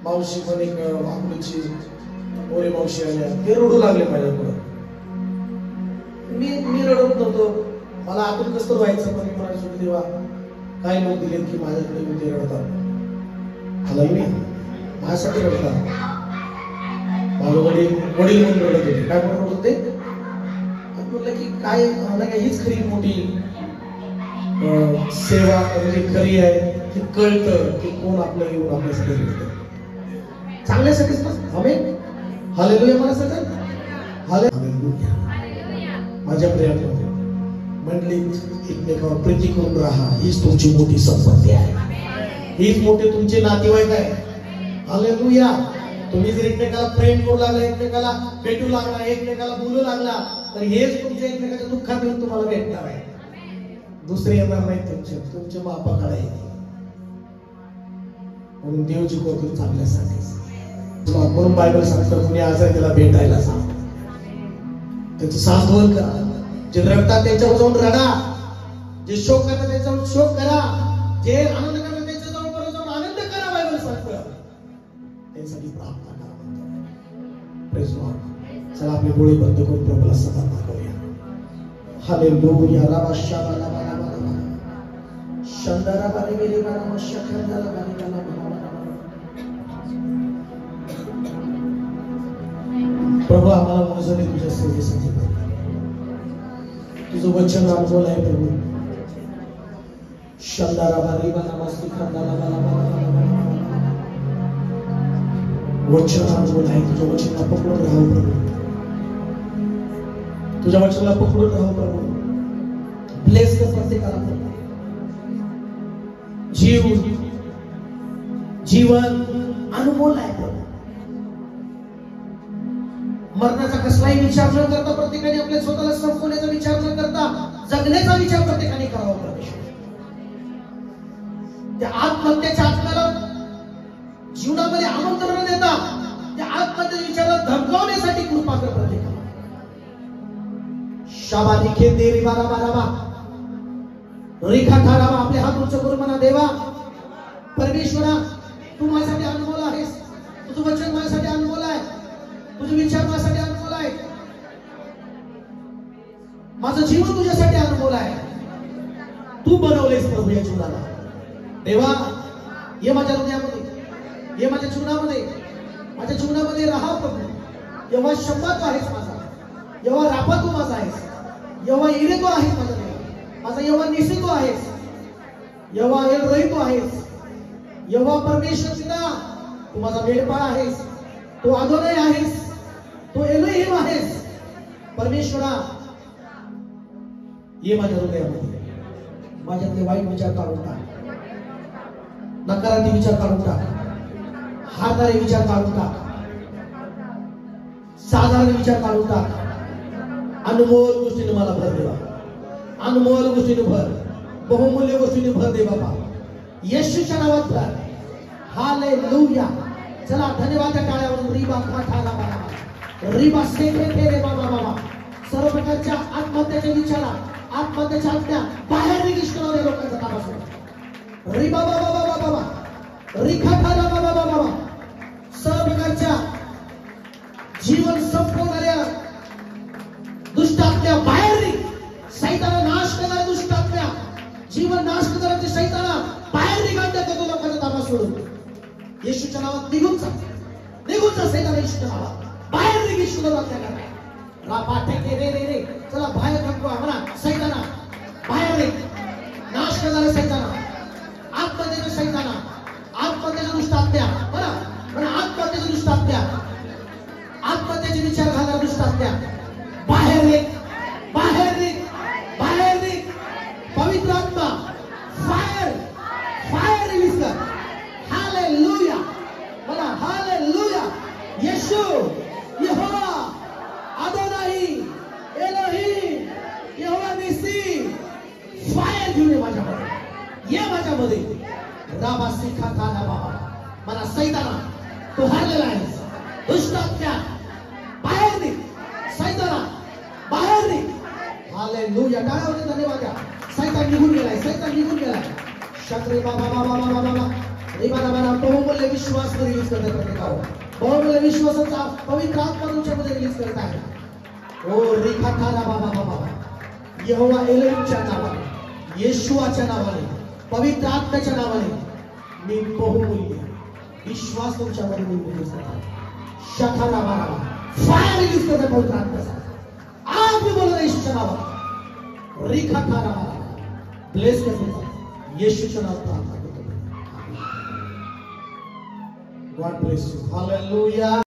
मावशी पण एक अकलूची मोरे मावशी आल्या ते रडू लागले माझ्याकडं. मी रडत नव्हतो. मला आतून कसं व्हायचं पण मी म्हणायचो देवा काय लोक दिलेत की माझ्याकडे मी ते रडतात. हालेलुया. माझ्यासाठी रडतात. माझे वडील म्हणून रडत होते. काय म्हणून रडत होते? म्हटलं की काय मला काय हीच खरी मोठी सेवा म्हणजे खरी आहे की कळतं की कोण आपलं येऊन आपल्यासाठी रडतं. चांगल्यासाठीच ना. आमेन. हालेलुया. मला सगळं हालेलुया. माझ्या प्रियामध्ये मंडळी एकमेकावर प्रीती करून राहा. हीच तुमची मोठी संपत्ती आहे. हीच मोठे तुमचे नातेवाईक आहे. हालेलुया. तुम्ही जर एकमेकाला प्रेम करू लागला, एकमेकाला भेटू लागला, एकमेकाला बोलू लागला, तर हेच तुमच्या एकमेकाच्या दुःखात येऊन तुम्हाला भेटणार आहे. दुसरे येणार नाही. तुमच्या बापाकडे येते. म्हणून देवची कोकण चांगल्यासाठी. म्हणून बायबल सांगतं कुणी आज आहे त्याला भेटायला सांग. त्याचं सांत्वन करा. जे रडतात त्यांच्यावर जाऊन रडा. जे शोक करतात त्यांच्यावर शोक करा. जे आनंद करतात त्यांच्याजवळ जाऊन आनंद करा. बायबल सांगतं त्यांच्यासाठी प्रार्थना करा. Praise Lord. चला आपले डोळे बंद करून प्रभूला समाधान करूया. हालेलुया. राबाशा बाला बाला बाला शंदरा बाले गेले बाला मशखंदला बाले बाला बाला. प्रभू आम्हाला मोजणे तुझ्या सेवेसाठी. तुझं वचन अनुभव आहे प्रभू. शंदारा बारी बाला मस्ती खंदाला बाला बाला वचन अनुभव आहे. तुझ्या वचनाला पकडून राहू प्रभू. तुझ्या वचनाला पकडून राहू प्रभू. ब्लेस कर प्रत्येकाला प्रभू. जीवन अनुभव आहे प्रभू. मरणाचा कसलाही विचार न करता प्रत्येकाने आपल्या स्वतःला संपवण्याचा विचार न करता जगण्याचा विचार प्रत्येकाने करावा. परमेश्वर त्या आत्महत्येच्या आत्म्याला जीवनामध्ये आमंत्रण न देता त्या आत्महत्येच्या विचाराला धमकावण्यासाठी कृपा कर प्रत्येकाला. शाबादी खेदे रे बारा बारा बा रेखा ठारावा. आपले हात उंच करून म्हणा देवा परमेश्वरा तू माझ्यासाठी अनमोल आहेस. तुझं वचन माझ्यासाठी अनमोल आहे. तुझे विचार माझ्यासाठी अनमोल आहे. माझं जीवन तुझ्यासाठी अनमोल आहे. तू बनवलेस प्रभू या जीवनाला. देवा ये माझ्या हृदयामध्ये, ये माझ्या जीवनामध्ये, माझ्या जीवनामध्ये राहा प्रभू. एव्हा शंभा तू आहेस माझा, एव्हा राफा तू माझा आहेस, एव्हा इरे तू आहेस माझा देवा. माझा एव्हा निसी तू आहेस, एव्हा एल रई तू आहेस, एव्हा परमेश्वर पिता तू माझा मेळपाळ आहेस. तू अदोनाय आहेस, तू एलोहिम आहेस. परमेश्वरा ये माझ्या हृदयामध्ये. माझ्यातले वाईट विचार काढून टाक. नकारात्मक विचार काढून टाक. हारणारे विचार काढून टाक. साधारण विचार काढून टाक. अनमोल गोष्टीने मला भर देवा. अनमोल गोष्टीने भर. बहुमूल्य गोष्टीने भर दे बाबा. येशूच्या नावात भर. हालेलुया. चला धन्यवाद. टाळ्यावरून रिबा खाठाला बाबा रिबा सेक्रे रे बाबा बाबा. सर्व प्रकारच्या आत्महत्याच्या विचारा, आत्महत्याच्या आज्ञा बाहेर निघिष्टणाऱ्या लोकांचा ताबा रिबा बाबा बाबा बाबा रिखा ठाला बाबा बाबा बाबा. सर्व प्रकारच्या जीवन संपवणाऱ्या दुष्ट आत्म्या बाहेर निघ. सैताना नाश करणाऱ्या दुष्ट आत्म्या, जीवन नाश करणाऱ्या सैताना बाहेर निघाल्या त्या लोकांचा ताबा सोडून येशूच्या नावात निघून जा. निघून जा सैताना. येशूच्या नावात बाहेर निघ. येशूला वाक्य करा. रापा टेके रे रे रे. चला बाहेर थांबवा म्हणा. सैताना बाहेर निघ. नाश करणाऱ्या सैताना, आत्महत्येच्या सैताना, आत्महत्येच्या दुष्ट आत्म्या म्हणा म्हणा. आत्महत्येच्या दुष्ट आत्म्या, आत्महत्येचे विचार घालणाऱ्या दुष्ट आत्म्या बाहेर निघ. बाहेर निघ. बाहेर निघ. पवित्र आत्मा फायर फायर रिलीज कर. हालेलुया. मला हालेलुया. येशू यहोवा अदोनाई एलोहिम यहोवा निसी. फायर घेऊन ये माझ्यामध्ये. ये माझ्यामध्ये. राबा सिखा थाला बाबा. मला सैताना तू हारलेला आहेस. दुष्ट आत्म्या बाहेर निघ. सैताना बाहेर निघ. हालेलुया. टाळ्यावर धन्यवाद द्या. सैतान निघून गेलाय. सैतान निघून गेलाय. शक्रे बाबा बाबा बाबा बाबा. बहुमूल्य विश्वास रिलीज करत प्रत्येकावर. बहुमूल्य विश्वासाचा पवित्र आत्मा तुमच्यामध्ये रिलीज करत आहे. ओ रेखा ठाला बाबा बाबा. यहोवा एलोहिमच्या नावाने, येशूच्या नावाने, पवित्र आत्म्याच्या नावाने मी बहुमूल्य विश्वास तुमच्यामध्ये निर्मित होतो. शखारा मारा फायर रिलीज करते पवित्र आत्म्याचा. आज मी बोलत आहे येशूच्या नावात. रिखा खारा मारा ब्लेस करते येशूच्या नावात प्रार्थना करतो. God bless you. हालेलुया.